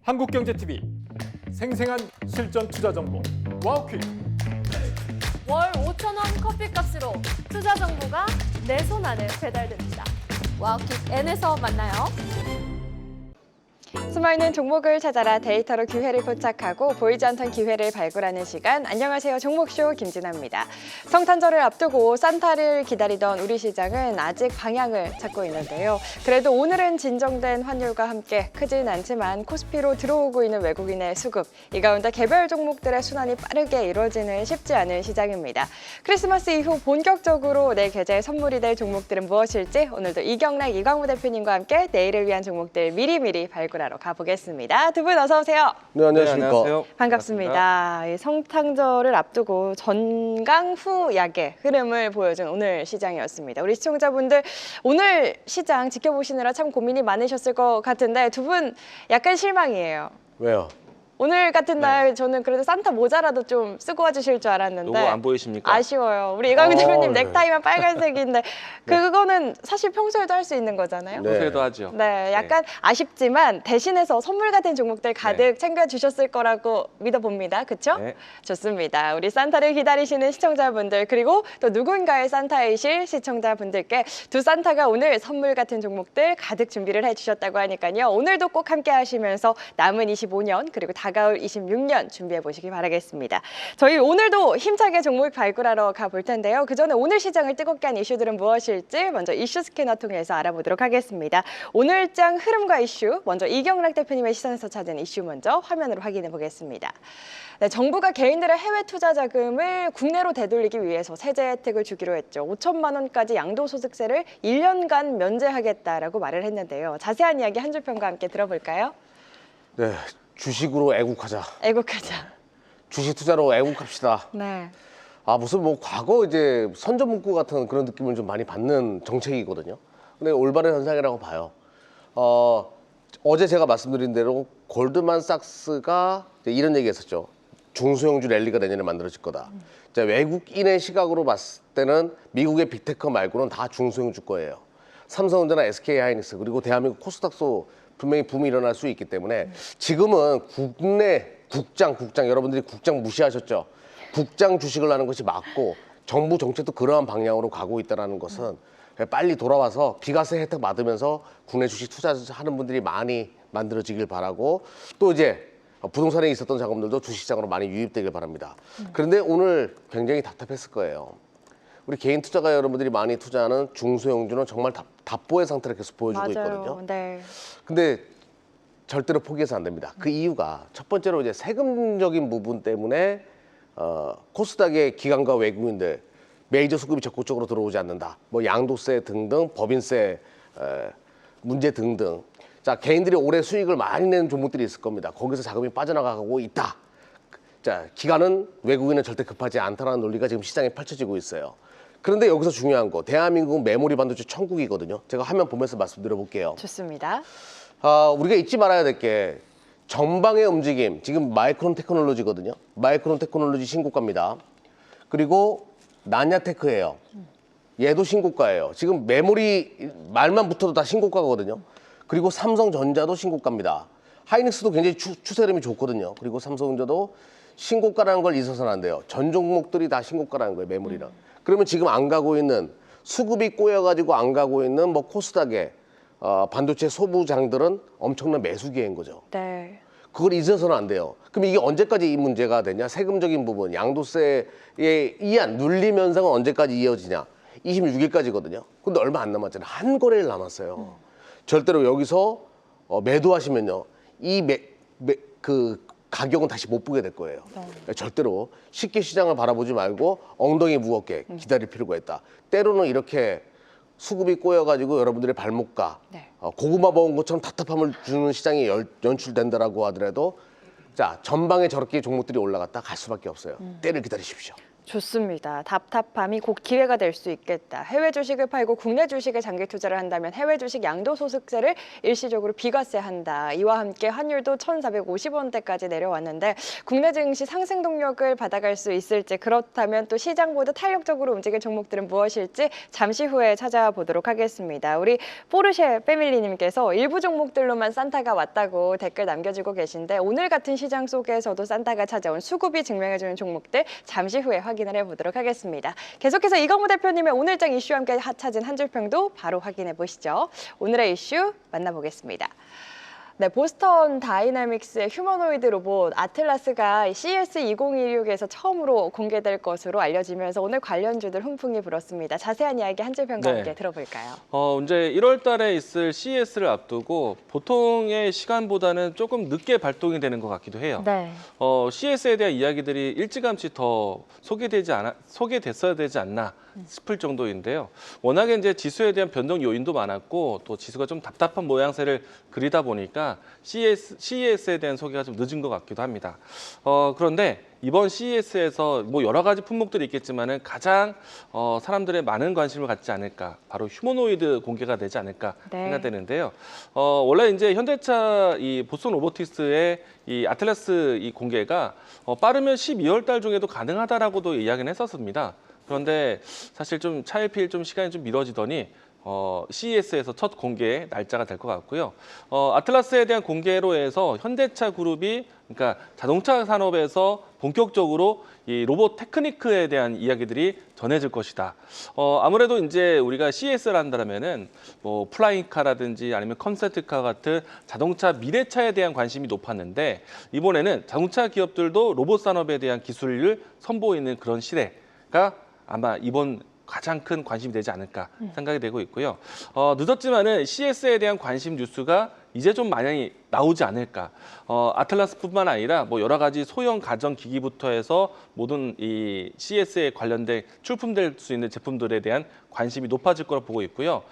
한국경제TV 생생한 실전 투자 정보 와우퀴. 월 5,000원 커피값으로 투자 정보가 내 손 안에 배달됩니다. 와우킥 N에서 만나요. 숨어있는 종목을 찾아라 데이터로 기회를 포착하고 보이지 않던 기회를 발굴하는 시간. 안녕하세요. 종목쇼 김진아입니다. 성탄절을 앞두고 산타를 기다리던 우리 시장은 아직 방향을 찾고 있는데요. 그래도 오늘은 진정된 환율과 함께 크진 않지만 코스피로 들어오고 있는 외국인의 수급, 이 가운데 개별 종목들의 순환이 빠르게 이루어지는 쉽지 않은 시장입니다. 크리스마스 이후 본격적으로 내 계좌에 선물이 될 종목들은 무엇일지 오늘도 이경락, 이광우 대표님과 함께 내일을 위한 종목들 미리미리 발굴하러 가보겠습니다. 두 분 어서 오세요. 네, 안녕하십니까. 네, 안녕하세요. 반갑습니다. 이 성탄절을 앞두고 전강 후 약의 흐름을 보여준 오늘 시장이었습니다. 우리 시청자분들 오늘 시장 지켜보시느라 참 고민이 많으셨을 것 같은데 두 분 약간 실망이에요. 왜요? 오늘 같은 날 저는 그래도 산타 모자라도 좀 쓰고 와주실 줄 알았는데 요거 안 보이십니까? 아쉬워요. 우리 이광우 대표님 네. 넥타이만 빨간색인데 그거는 사실 평소에도 할 수 있는 거잖아요. 네. 평소에도 하죠. 네, 약간 아쉽지만 대신해서 선물 같은 종목들 가득 네. 챙겨주셨을 거라고 믿어봅니다. 그렇죠? 네. 좋습니다. 우리 산타를 기다리시는 시청자분들 그리고 또 누군가의 산타이실 시청자분들께 두 산타가 오늘 선물 같은 종목들 가득 준비를 해주셨다고 하니까요. 오늘도 꼭 함께 하시면서 남은 25년 그리고 다가올 26년 준비해 보시기 바라겠습니다. 저희 오늘도 힘차게 종목 발굴하러 가볼 텐데요. 그 전에 오늘 시장을 뜨겁게 한 이슈들은 무엇일지 먼저 이슈 스캐너 통해서 알아보도록 하겠습니다. 오늘장 흐름과 이슈, 먼저 이경락 대표님의 시선에서 찾은 이슈 먼저 화면으로 확인해 보겠습니다. 네, 정부가 개인들의 해외 투자 자금을 국내로 되돌리기 위해서 세제 혜택을 주기로 했죠. 5천만 원까지 양도소득세를 1년간 면제하겠다라고 말을 했는데요. 자세한 이야기 한 줄 평과 함께 들어볼까요? 네, 주식으로 애국하자. 애국하자. 주식 투자로 애국합시다. 네. 아, 무슨 뭐 과거 이제 선전문구 같은 그런 느낌을 좀 많이 받는 정책이거든요. 근데 올바른 현상이라고 봐요. 어제 제가 말씀드린 대로 골드만삭스가 이런 얘기했었죠. 중소형주 랠리가 내년에 만들어질 거다. 이제 외국인의 시각으로 봤을 때는 미국의 빅테크 말고는 다 중소형주 거예요. 삼성전자, SK하이닉스 그리고 대한민국 코스닥도 분명히 붐이 일어날 수 있기 때문에 지금은 국내 국장 여러분들이 국장 무시하셨죠. 국장 주식을 하는 것이 맞고 정부 정책도 그러한 방향으로 가고 있다는 것은 빨리 돌아와서 비과세 혜택 받으면서 국내 주식 투자하는 분들이 많이 만들어지길 바라고 또 이제 부동산에 있었던 자금들도 주식시장으로 많이 유입되길 바랍니다. 그런데 오늘 굉장히 답답했을 거예요. 우리 개인 투자가 여러분들이 많이 투자하는 중소형주는 정말 답보의 상태를 계속 보여주고 있거든요. 네. 근데 절대로 포기해서 안 됩니다. 그 이유가 첫 번째로 이제 세금적인 부분 때문에 코스닥의 기관과 외국인들 메이저 수급이 적극적으로 들어오지 않는다. 뭐 양도세 등등, 법인세 문제 등등. 자, 개인들이 올해 수익을 많이 내는 종목들이 있을 겁니다. 거기서 자금이 빠져나가고 있다. 자, 기관은 외국인은 절대 급하지 않다라는 논리가 지금 시장에 펼쳐지고 있어요. 그런데 여기서 중요한 거, 대한민국은 메모리 반도체 천국이거든요. 제가 화면 보면서 말씀드려 볼게요. 좋습니다. 우리가 잊지 말아야 될 게 전방의 움직임, 지금 마이크론 테크놀로지거든요. 마이크론 테크놀로지 신고가입니다. 그리고 나냐테크예요. 얘도 신고가예요. 지금 메모리 말만 붙어도 다 신고가거든요. 그리고 삼성전자도 신고가입니다. 하이닉스도 굉장히 추세 흐름이 좋거든요. 그리고 삼성전자도 신고가라는 걸 잊어서는 안 돼요. 전 종목들이 다 신고가라는 거예요, 메모리는. 그러면 지금 안 가고 있는 수급이 꼬여가지고 안 가고 있는 뭐 코스닥의 반도체 소부장들은 엄청난 매수 기회인 거죠. 네. 그걸 잊어서는 안 돼요. 그럼 이게 언제까지 이 문제가 되냐? 세금적인 부분, 양도세에 의한 눌림 현상은 언제까지 이어지냐? 26일까지거든요. 근데 얼마 안 남았잖아요. 한 거래일 남았어요. 절대로 여기서 매도하시면요, 그 가격은 다시 못 보게 될 거예요. 절대로 쉽게 시장을 바라보지 말고 엉덩이 무겁게 기다릴 필요가 있다. 때로는 이렇게 수급이 꼬여가지고 여러분들의 발목과 고구마 먹은 것처럼 답답함을 주는 시장이 연출된다라고 하더라도 자, 전방에 저렇게 종목들이 올라갔다 갈 수밖에 없어요. 때를 기다리십시오. 좋습니다. 답답함이 곧 기회가 될 수 있겠다. 해외 주식을 팔고 국내 주식에 장기 투자를 한다면 해외 주식 양도소득세를 일시적으로 비과세한다. 이와 함께 환율도 1,450원대까지 내려왔는데 국내 증시 상승 동력을 받아갈 수 있을지, 그렇다면 또 시장보다 탄력적으로 움직일 종목들은 무엇일지 잠시 후에 찾아보도록 하겠습니다. 우리 포르쉐 패밀리님께서 일부 종목들로만 산타가 왔다고 댓글 남겨주고 계신데, 오늘 같은 시장 속에서도 산타가 찾아온 수급이 증명해주는 종목들 잠시 후에 확인을 해보도록 하겠습니다. 계속해서 이광우 대표님의 오늘장 이슈와 함께 찾은 한 줄 평도 바로 확인해 보시죠. 오늘의 이슈 만나보겠습니다. 네, 보스턴 다이내믹스의 휴머노이드 로봇 아틀라스가 CES 2016에서 처음으로 공개될 것으로 알려지면서 오늘 관련주들 훈풍이 불었습니다. 자세한 이야기 한 줄 평과 네. 함께 들어볼까요? 이제 1월 달에 있을 CES를 앞두고 보통의 시간보다는 조금 늦게 발동이 되는 것 같기도 해요. 네. CES에 대한 이야기들이 일찌감치 더 소개됐어야 되지 않나 싶을 정도인데요. 워낙에 이제 지수에 대한 변동 요인도 많았고 또 지수가 좀 답답한 모양새를 그리다 보니까 CES에 대한 소개가 좀 늦은 것 같기도 합니다. 그런데 이번 CES에서 뭐 여러 가지 품목들이 있겠지만은 가장 사람들의 많은 관심을 갖지 않을까, 바로 휴머노이드 공개가 되지 않을까 네. 생각되는데요. 원래 이제 현대차 이 보스턴 로보틱스의 이 아틀라스 이 공개가 빠르면 12월 달 중에도 가능하다라고도 이야기는 했었습니다. 그런데 사실 좀 차일피일 좀 시간이 좀 미뤄지더니 CES에서 첫 공개 날짜가 될 것 같고요. 아틀라스에 대한 공개로 해서 현대차 그룹이, 그러니까 자동차 산업에서 본격적으로 이 로봇 테크니크에 대한 이야기들이 전해질 것이다. 아무래도 이제 우리가 CES를 한다면은 뭐 플라잉카라든지 아니면 컨셉트카 같은 자동차 미래차에 대한 관심이 높았는데, 이번에는 자동차 기업들도 로봇 산업에 대한 기술을 선보이는 그런 시대가 아마 이번 가장 큰 관심이 되지 않을까 생각이 되고 있고요. 늦었지만은 CES에 대한 관심 뉴스가 이제 좀 많이 나오지 않을까. 아틀라스뿐만 아니라 뭐 여러 가지 소형 가전 기기부터 해서 모든 이 CES에 관련된 출품될 수 있는 제품들에 대한 관심이 높아질 거라 보고 있고요.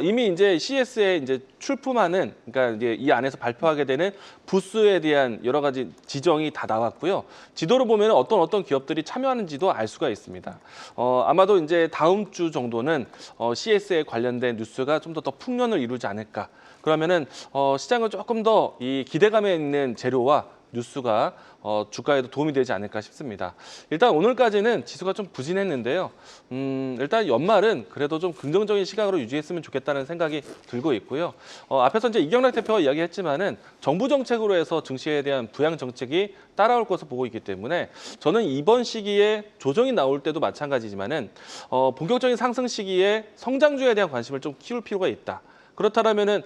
이미 이제 CES에 이제 출품하는, 그러니까 이제 이 안에서 발표하게 되는 부스에 대한 여러 가지 지정이 다 나왔고요. 지도를 보면 어떤 기업들이 참여하는지도 알 수가 있습니다. 아마도 이제 다음 주 정도는 CES에 관련된 뉴스가 좀 더 풍년을 이루지 않을까. 그러면은 시장은 조금 더 이 기대감에 있는 재료와 뉴스가 주가에도 도움이 되지 않을까 싶습니다. 일단 오늘까지는 지수가 좀 부진했는데요. 일단 연말은 그래도 좀 긍정적인 시각으로 유지했으면 좋겠다는 생각이 들고 있고요. 앞에서 이제 이경락 대표가 이야기했지만은 정부 정책으로 해서 증시에 대한 부양 정책이 따라올 것으로 보고 있기 때문에 저는 이번 시기에 조정이 나올 때도 마찬가지지만은 본격적인 상승 시기에 성장주에 대한 관심을 좀 키울 필요가 있다. 그렇다면은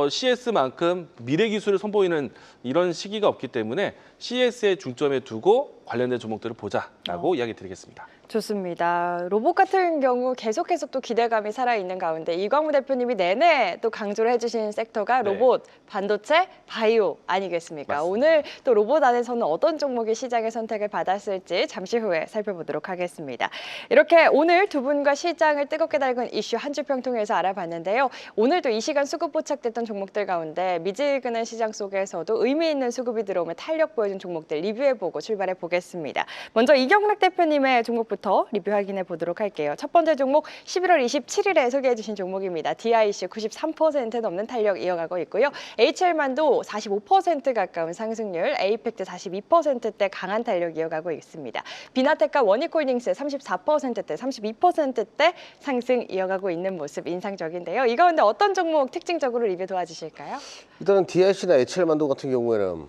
CES만큼 미래 기술을 선보이는 이런 시기가 없기 때문에 CES에 중점에 두고 관련된 종목들을 보자라고 이야기 드리겠습니다. 좋습니다. 로봇 같은 경우 계속해서 또 기대감이 살아있는 가운데 이광우 대표님이 내내 또 강조를 해주신 섹터가 네. 로봇, 반도체, 바이오 아니겠습니까? 맞습니다. 오늘 또 로봇 안에서는 어떤 종목이 시장의 선택을 받았을지 잠시 후에 살펴보도록 하겠습니다. 이렇게 오늘 두 분과 시장을 뜨겁게 달군 이슈 한 줄 평 통해서 알아봤는데요. 오늘도 이 시간 수급 포착됐던 종목들 가운데 미지근한 시장 속에서도 의미 있는 수급이 들어오면 탄력 보여준 종목들 리뷰해보고 출발해 보겠습니다. 먼저 이경락 대표님의 종목부터 리뷰 확인해 보도록 할게요. 첫 번째 종목 11월 27일에 소개해 주신 종목입니다. DIC 93% 넘는 탄력 이어가고 있고요. HL만도 45% 가까운 상승률, 에이펙트 42%대 강한 탄력 이어가고 있습니다. 비나텍과 원익홀딩스 34%대, 32%대 상승 이어가고 있는 모습 인상적인데요. 이 가운데 어떤 종목 특징적으로 리뷰 도와주실까요? 일단은 DIC나 HL만도 같은 경우에는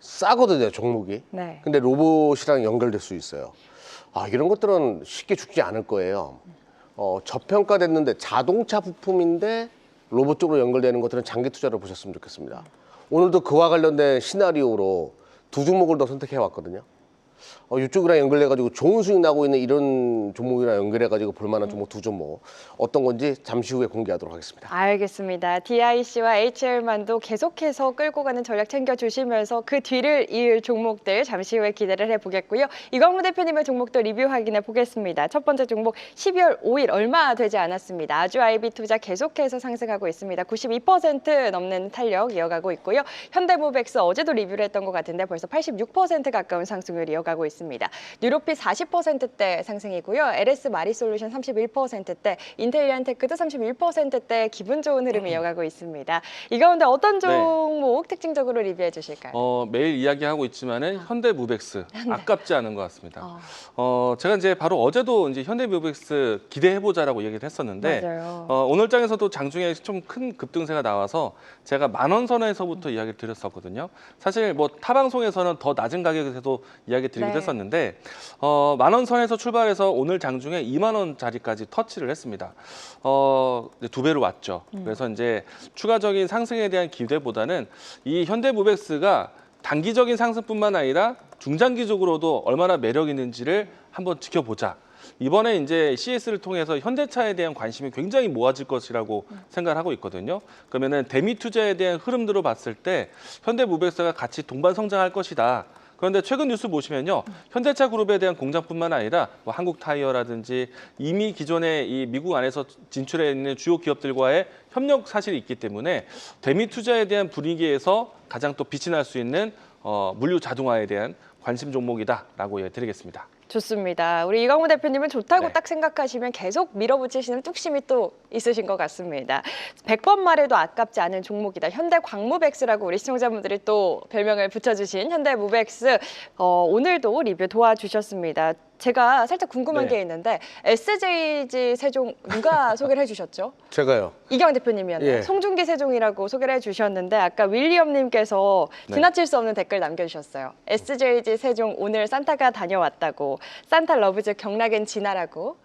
싸거든요, 종목이. 네. 근데 로봇이랑 연결될 수 있어요. 이런 것들은 쉽게 죽지 않을 거예요. 저평가됐는데 자동차 부품인데 로봇 쪽으로 연결되는 것들은 장기 투자로 보셨으면 좋겠습니다. 오늘도 그와 관련된 시나리오로 두 종목을 더 선택해 왔거든요. 이쪽이랑 연결해가지고 좋은 수익 나고 있는 이런 종목이랑 연결해가지고 볼만한 종목 두 종목 어떤 건지 잠시 후에 공개하도록 하겠습니다. 알겠습니다. DIC와 HL만도 계속해서 끌고 가는 전략 챙겨주시면서 그 뒤를 이을 종목들 잠시 후에 기대를 해보겠고요. 이광우 대표님의 종목도 리뷰 확인해 보겠습니다. 첫 번째 종목 12월 5일 얼마 되지 않았습니다. 아주IB투자 계속해서 상승하고 있습니다. 92% 넘는 탄력 이어가고 있고요. 현대모백스 어제도 리뷰를 했던 것 같은데 벌써 86% 가까운 상승률 이어가고 이어가고 있습니다. 뉴로피 40%대 상승이고요. LS 마리솔루션 31%대, 인텔리안 테크도 31%대 기분 좋은 흐름이 이어가고 있습니다. 이 가운데 어떤 종목 특징적으로 리뷰해 주실까요? 매일 이야기하고 있지만은 현대무벡스 아깝지 않은 것 같습니다. 제가 이제 바로 어제도 이제 현대무벡스 기대해보자라고 얘기를 했었는데 맞아요. 오늘 장에서도 장중에 좀 큰 급등세가 나와서 제가 10,000원 선에서부터 이야기를 드렸었거든요. 사실 뭐 타 방송에서는 더 낮은 가격에서도 이야기 드리기도 네. 했었는데 10,000원 선에서 출발해서 오늘 장중에 20,000원짜리까지 터치를 했습니다. 이제 2배로 왔죠. 그래서 이제 추가적인 상승에 대한 기대보다는 이 현대무벡스가 단기적인 상승뿐만 아니라 중장기적으로도 얼마나 매력 있는지를 한번 지켜보자. 이번에 이제 CS를 통해서 현대차에 대한 관심이 굉장히 모아질 것이라고 생각을 하고 있거든요. 그러면은 대미 투자에 대한 흐름들로 봤을 때 현대무벡스가 같이 동반 성장할 것이다. 그런데 최근 뉴스 보시면요, 현대차 그룹에 대한 공장뿐만 아니라 뭐 한국타이어라든지 이미 기존에 이 미국 안에서 진출해 있는 주요 기업들과의 협력 사실이 있기 때문에 대미 투자에 대한 분위기에서 가장 또 빛이 날 수 있는 물류 자동화에 대한 관심 종목이다라고 드리겠습니다. 좋습니다. 우리 이광무 대표님은 좋다고 네. 딱 생각하시면 계속 밀어붙이시는 뚝심이 또 있으신 것 같습니다. 100번 말해도 아깝지 않은 종목이다. 현대광무벡스라고 우리 시청자분들이 또 별명을 붙여주신 현대무벡스 오늘도 리뷰 도와주셨습니다. 제가 살짝 궁금한 네. 게 있는데 SJG 세종 누가 소개를 해주셨죠? 제가요. 이경 대표님이었나요? 예. 송중기 세종이라고 소개를 해주셨는데 아까 윌리엄님께서 네. 지나칠 수 없는 댓글 남겨주셨어요. SJG 세종 오늘 산타가 다녀왔다고, 산타 러브즈 경락엔 진하라고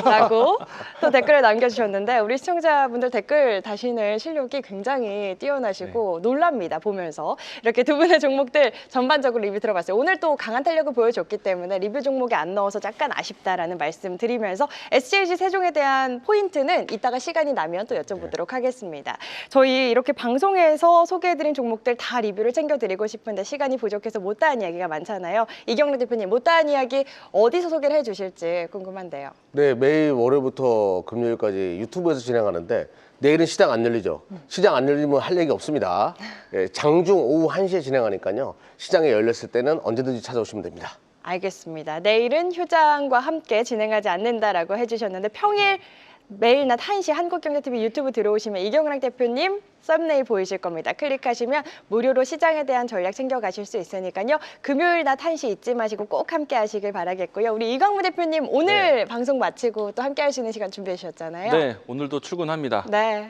라고 또 댓글을 남겨주셨는데 우리 시청자분들 댓글 다시는 실력이 굉장히 뛰어나시고 놀랍니다. 보면서 이렇게 두 분의 종목들 전반적으로 리뷰 들어봤어요. 오늘 또 강한 탄력을 보여줬기 때문에 리뷰 종목에 안 넣어서 약간 아쉽다라는 말씀 드리면서 SJG 세종에 대한 포인트는 이따가 시간이 나면 또 여쭤보도록 하겠습니다. 저희 이렇게 방송에서 소개해드린 종목들 다 리뷰를 챙겨드리고 싶은데 시간이 부족해서 못다한 이야기가 많잖아요. 이경래 대표님 못다한 이야기 어디서 소개를 해주실지 궁금한데요. 네, 매일 월요일부터 금요일까지 유튜브에서 진행하는데 내일은 시장 안 열리죠. 시장 안 열리면 할 얘기 없습니다. 예, 장중 오후 1시에 진행하니까요. 시장이 열렸을 때는 언제든지 찾아오시면 됩니다. 알겠습니다. 내일은 휴장과 함께 진행하지 않는다라고 해주셨는데 평일 매일 낮 1시 한국경제TV 유튜브 들어오시면 이경락 대표님 썸네일 보이실 겁니다. 클릭하시면 무료로 시장에 대한 전략 챙겨가실 수 있으니까요. 금요일 낮 1시 잊지 마시고 꼭 함께 하시길 바라겠고요. 우리 이광무 대표님 오늘 방송 마치고 또 함께 할 수 있는 시간 준비해 주셨잖아요. 네, 오늘도 출근합니다. 네.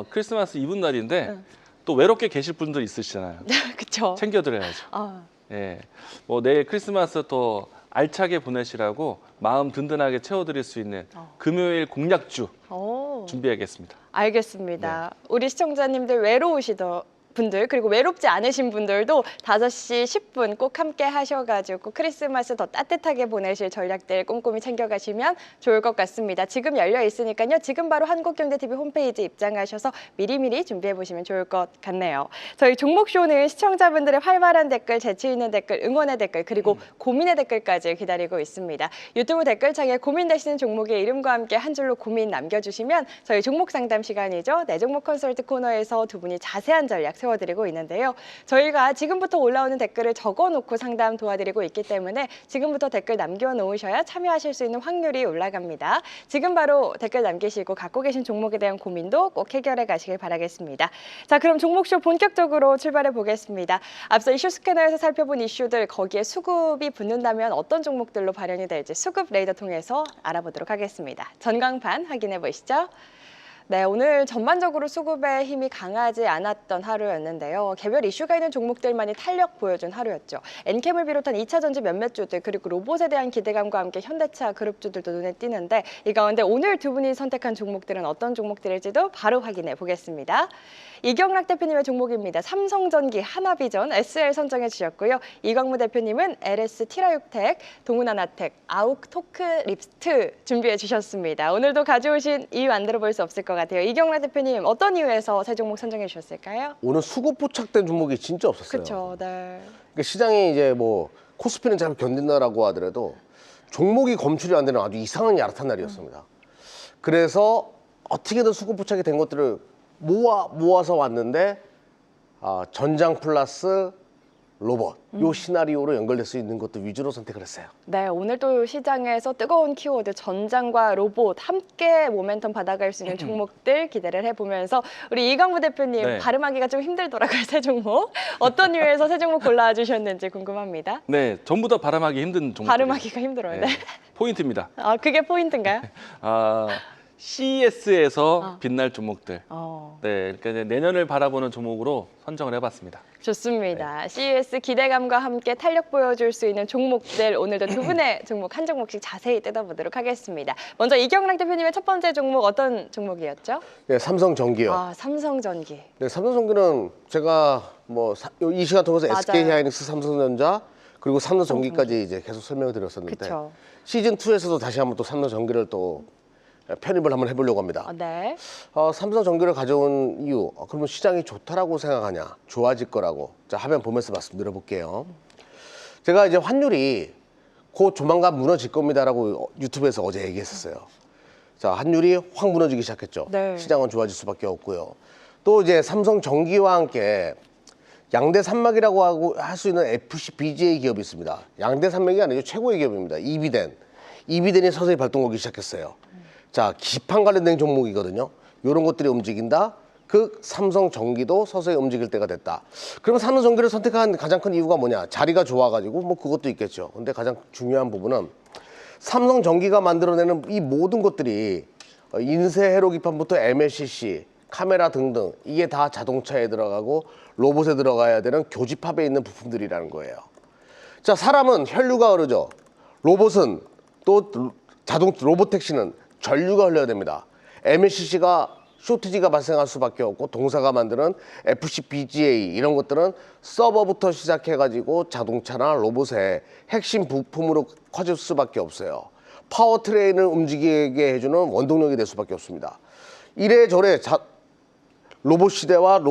크리스마스 이브 날인데 또 외롭게 계실 분들 있으시잖아요. 그렇죠. 챙겨드려야죠. 예, 뭐 내일 크리스마스 또 알차게 보내시라고 마음 든든하게 채워드릴 수 있는 금요일 공략주 준비하겠습니다. 알겠습니다. 우리 시청자님들 외로우시던 분들 그리고 외롭지 않으신 분들도 5시 10분 꼭 함께 하셔가지고 크리스마스 더 따뜻하게 보내실 전략들 꼼꼼히 챙겨가시면 좋을 것 같습니다. 지금 열려 있으니까요. 지금 바로 한국경제TV 홈페이지 입장하셔서 미리미리 준비해보시면 좋을 것 같네요. 저희 종목쇼는 시청자분들의 활발한 댓글, 재치 있는 댓글, 응원의 댓글 그리고 고민의 댓글까지 기다리고 있습니다. 유튜브 댓글창에 고민되시는 종목의 이름과 함께 한 줄로 고민 남겨주시면 저희 종목 상담 시간이죠. 내 종목 컨설트 코너에서 두 분이 자세한 전략 세워드리고 있는데요. 저희가 지금부터 올라오는 댓글을 적어놓고 상담 도와드리고 있기 때문에 지금부터 댓글 남겨놓으셔야 참여하실 수 있는 확률이 올라갑니다. 지금 바로 댓글 남기시고 갖고 계신 종목에 대한 고민도 꼭 해결해 가시길 바라겠습니다. 자, 그럼 종목쇼 본격적으로 출발해 보겠습니다. 앞서 이슈 스캐너에서 살펴본 이슈들 거기에 수급이 붙는다면 어떤 종목들로 발현이 될지 수급 레이더 통해서 알아보도록 하겠습니다. 전광판 확인해 보시죠. 네, 오늘 전반적으로 수급의 힘이 강하지 않았던 하루였는데요. 개별 이슈가 있는 종목들만이 탄력 보여준 하루였죠. 엔캠을 비롯한 2차 전지 몇몇 주들 그리고 로봇에 대한 기대감과 함께 현대차 그룹주들도 눈에 띄는데 이 가운데 오늘 두 분이 선택한 종목들은 어떤 종목들일지도 바로 확인해 보겠습니다. 이경락 대표님의 종목입니다. 삼성전기, 하나비전, SL 선정해 주셨고요. 이광무 대표님은 LS 티라육텍, 동훈하나텍, 아욱토크립스트 준비해 주셨습니다. 오늘도 가져오신 이유 안 들어볼 수 없을 것 같아요. 이경락 대표님 어떤 이유에서 새 종목 선정해 주셨을까요? 오늘 수급 포착된 종목이 진짜 없었어요. 그렇죠. 네. 그러니까 시장이 이제 뭐 코스피는 잘 견딘다라고 하더라도 종목이 검출이 안 되는 아주 이상한 야릇한 날이었습니다. 그래서 어떻게든 수급 포착이 된 것들을 모아서 왔는데 전장 플러스 로봇 요 시나리오로 연결될 수 있는 것도 위주로 선택을 했어요. 네, 오늘도 시장에서 뜨거운 키워드 전장과 로봇 함께 모멘텀 받아갈 수 있는 종목들 기대를 해보면서 우리 이광무 대표님 네. 발음하기가 좀 힘들더라고요, 세 종목. 어떤 이유에서 세 종목 골라주셨는지 궁금합니다. 네, 전부 다 발음하기 힘든 종목. 발음하기가 힘들어요. 네. 포인트입니다. 아, 그게 포인트인가요? CES에서 빛날 종목들. 어. 네, 그러니까 이제 내년을 바라보는 종목으로 선정을 해봤습니다. 좋습니다. CES 기대감과 함께 탄력 보여줄 수 있는 종목들 오늘도 두 분의 종목 한 종목씩 자세히 뜯어보도록 하겠습니다. 먼저 이경락 대표님의 첫 번째 종목 어떤 종목이었죠? 네, 삼성전기요. 아, 삼성전기. 네, 삼성전기는 제가 뭐 이 시간 통해서 맞아요. SK하이닉스, 삼성전자 그리고 삼성전기까지 이제 계속 설명을 드렸었는데 그쵸. 시즌 2에서도 다시 한번 또 삼성전기를 또 편입을 한번 해보려고 합니다. 아, 네. 삼성전기를 가져온 이유, 그러면 시장이 좋다라고 생각하냐, 좋아질 거라고. 자, 화면 보면서 말씀드려볼게요. 제가 이제 환율이 곧 조만간 무너질 겁니다라고 유튜브에서 어제 얘기했었어요. 자, 환율이 확 무너지기 시작했죠. 네. 시장은 좋아질 수밖에 없고요. 또 이제 삼성전기와 함께 양대 산맥이라고 하고 할 수 있는 FCBGA 기업이 있습니다. 양대 산맥이 아니죠. 최고의 기업입니다. 이비덴이 서서히 발동하기 시작했어요. 자, 기판 관련된 종목이거든요. 이런 것들이 움직인다. 그 삼성전기도 서서히 움직일 때가 됐다. 그러면 삼성전기를 선택한 가장 큰 이유가 뭐냐? 자리가 좋아가지고 뭐 그것도 있겠죠. 근데 가장 중요한 부분은 삼성전기가 만들어내는 이 모든 것들이 인쇄 회로 기판부터 MLCC, 카메라 등등 이게 다 자동차에 들어가고 로봇에 들어가야 되는 교집합에 있는 부품들이라는 거예요. 자, 사람은 혈류가 흐르죠. 로봇은 또 로봇택시는 전류가 흘러야 됩니다. MLCC가 쇼티지가 발생할 수밖에 없고 동사가 만드는 FCBGA 이런 것들은 서버부터 시작해가지고 자동차나 로봇의 핵심 부품으로 커질 수밖에 없어요. 파워트레인을 움직이게 해주는 원동력이 될 수밖에 없습니다. 이래저래 로봇 시대와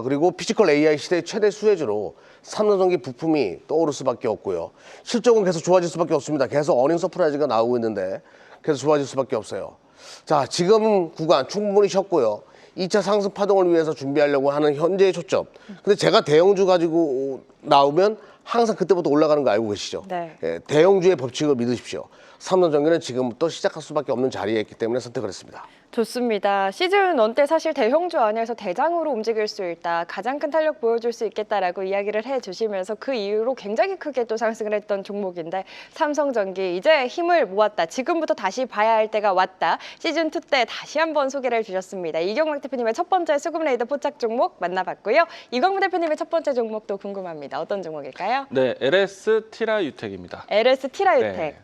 그리고 피지컬 AI 시대의 최대 수혜주로 삼성전기 부품이 떠오를 수밖에 없고요. 실적은 계속 좋아질 수밖에 없습니다. 계속 어닝 서프라이즈가 나오고 있는데 계속 좋아질 수밖에 없어요. 자, 지금 구간 충분히 쉬었고요. 2차 상승 파동을 위해서 준비하려고 하는 현재의 초점. 근데 제가 대형주 가지고 나오면 항상 그때부터 올라가는 거 알고 계시죠? 네. 예, 대형주의 법칙을 믿으십시오. 삼성전기는 지금부터 시작할 수밖에 없는 자리에 있기 때문에 선택을 했습니다. 좋습니다. 시즌 1 때 사실 대형주 안에서 대장으로 움직일 수 있다, 가장 큰 탄력 보여줄 수 있겠다라고 이야기를 해주시면서 그 이후로 굉장히 크게 또 상승을 했던 종목인데 삼성전기 이제 힘을 모았다, 지금부터 다시 봐야 할 때가 왔다, 시즌 2 때 다시 한번 소개를 해주셨습니다. 이경락 대표님의 첫 번째 수급 레이더 포착 종목 만나봤고요. 이광무 대표님의 첫 번째 종목도 궁금합니다. 어떤 종목일까요? 네, LS 티라유텍입니다. LS 티라유텍. 네.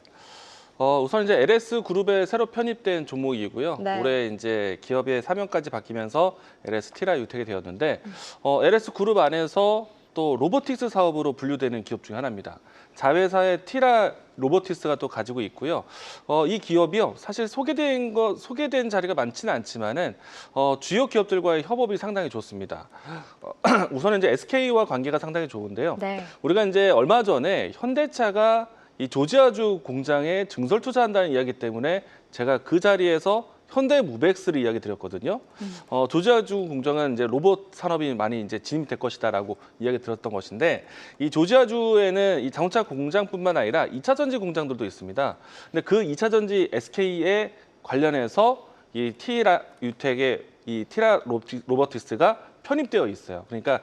우선 이제 LS 그룹에 새로 편입된 종목이고요. 네. 올해 이제 기업의 사명까지 바뀌면서 LS 티라유텍이 되었는데, LS 그룹 안에서 또 로보틱스 사업으로 분류되는 기업 중 하나입니다. 자회사의 티라 로보틱스가 또 가지고 있고요. 이 기업이요, 사실 소개된 자리가 많지는 않지만은 주요 기업들과의 협업이 상당히 좋습니다. 우선은 이제 SK와 관계가 상당히 좋은데요. 네. 우리가 이제 얼마 전에 현대차가 이 조지아주 공장에 증설 투자한다는 이야기 때문에 제가 그 자리에서 현대무벡스를 이야기 드렸거든요. 조지아주 공장은 이제 로봇 산업이 많이 이제 진입될 것이다라고 이야기 들었던 것인데, 이 조지아주에는 이 자동차 공장뿐만 아니라 2차 전지 공장들도 있습니다. 근데 그 2차 전지 SK에 관련해서 이 티라유텍의 이 티라 로보틱스가 편입되어 있어요. 그러니까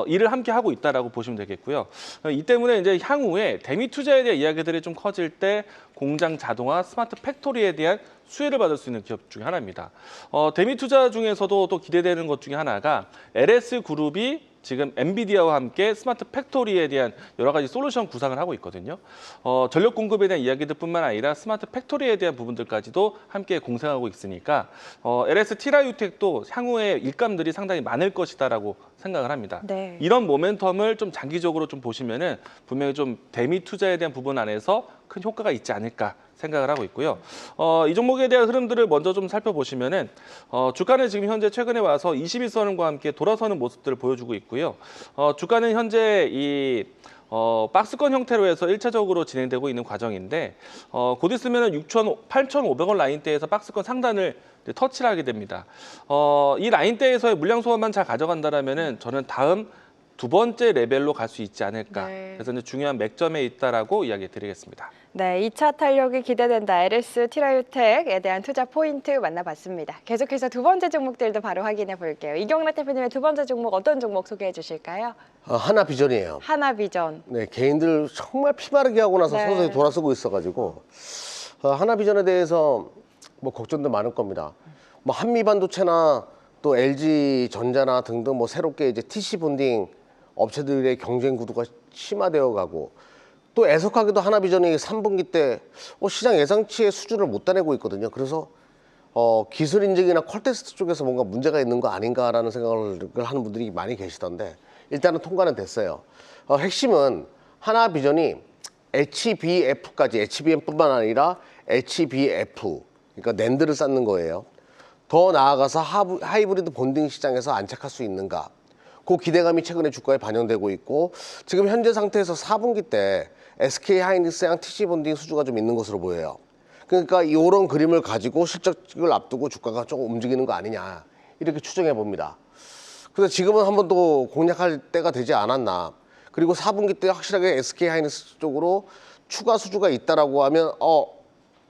일을 함께 하고 있다라고 보시면 되겠고요. 이 때문에 이제 향후에 대미 투자에 대한 이야기들이 좀 커질 때 공장 자동화, 스마트 팩토리에 대한 수혜를 받을 수 있는 기업 중에 하나입니다. 대미 투자 중에서도 또 기대되는 것 중에 하나가 LS 그룹이 지금 엔비디아와 함께 스마트 팩토리에 대한 여러 가지 솔루션 구상을 하고 있거든요. 전력 공급에 대한 이야기들뿐만 아니라 스마트 팩토리에 대한 부분들까지도 함께 공생하고 있으니까 LS 티라유텍도 향후에 일감들이 상당히 많을 것이다라고 생각을 합니다. 네. 이런 모멘텀을 좀 장기적으로 좀 보시면은 분명히 좀 대미 투자에 대한 부분 안에서 큰 효과가 있지 않을까 생각을 하고 있고요. 이 종목에 대한 흐름들을 먼저 좀 살펴보시면은 주가는 지금 현재 최근에 와서 21선과 함께 돌아서는 모습들을 보여주고 있고요. 주가는 현재 이 박스권 형태로 해서 1차적으로 진행되고 있는 과정인데, 곧 있으면은 8,500원 라인대에서 박스권 상단을 터치를 하게 됩니다. 이 라인대에서의 물량 소화만 잘 가져간다라면은 저는 다음 두 번째 레벨로 갈 수 있지 않을까. 네. 그래서 이제 중요한 맥점에 있다라고 이야기 드리겠습니다. 네, 2차 탄력이 기대된다. LS 티라유텍에 대한 투자 포인트 만나봤습니다. 계속해서 두 번째 종목들도 바로 확인해 볼게요. 이경락 대표님의 두 번째 종목 어떤 종목 소개해 주실까요? 하나비전이에요. 하나비전. 네, 개인들 정말 피마르게 하고 나서 네. 서서히 돌아서고 있어가지고 하나비전에 대해서 뭐 걱정도 많을 겁니다. 뭐 한미반도체나 또 LG전자나 등등 뭐 새롭게 이제 TC 본딩 업체들의 경쟁 구도가 심화되어 가고 또 애석하게도 하나비전이 3분기 때 시장 예상치의 수준을 못 따내고 있거든요. 그래서 기술 인증이나 퀄테스트 쪽에서 뭔가 문제가 있는 거 아닌가라는 생각을 하는 분들이 많이 계시던데 일단은 통과는 됐어요. 핵심은 하나비전이 HBF까지 HBM뿐만 아니라 HBF 그러니까 낸드를 쌓는 거예요. 더 나아가서 하이브리드 본딩 시장에서 안착할 수 있는가? 그 기대감이 최근에 주가에 반영되고 있고 지금 현재 상태에서 4분기 때 SK하이닉스랑 TC 본딩 수주가 좀 있는 것으로 보여요. 그러니까 이런 그림을 가지고 실적을 앞두고 주가가 조금 움직이는 거 아니냐 이렇게 추정해 봅니다. 그래서 지금은 한번 또 공략할 때가 되지 않았나. 그리고 4분기 때 확실하게 SK하이닉스 쪽으로 추가 수주가 있다라고 하면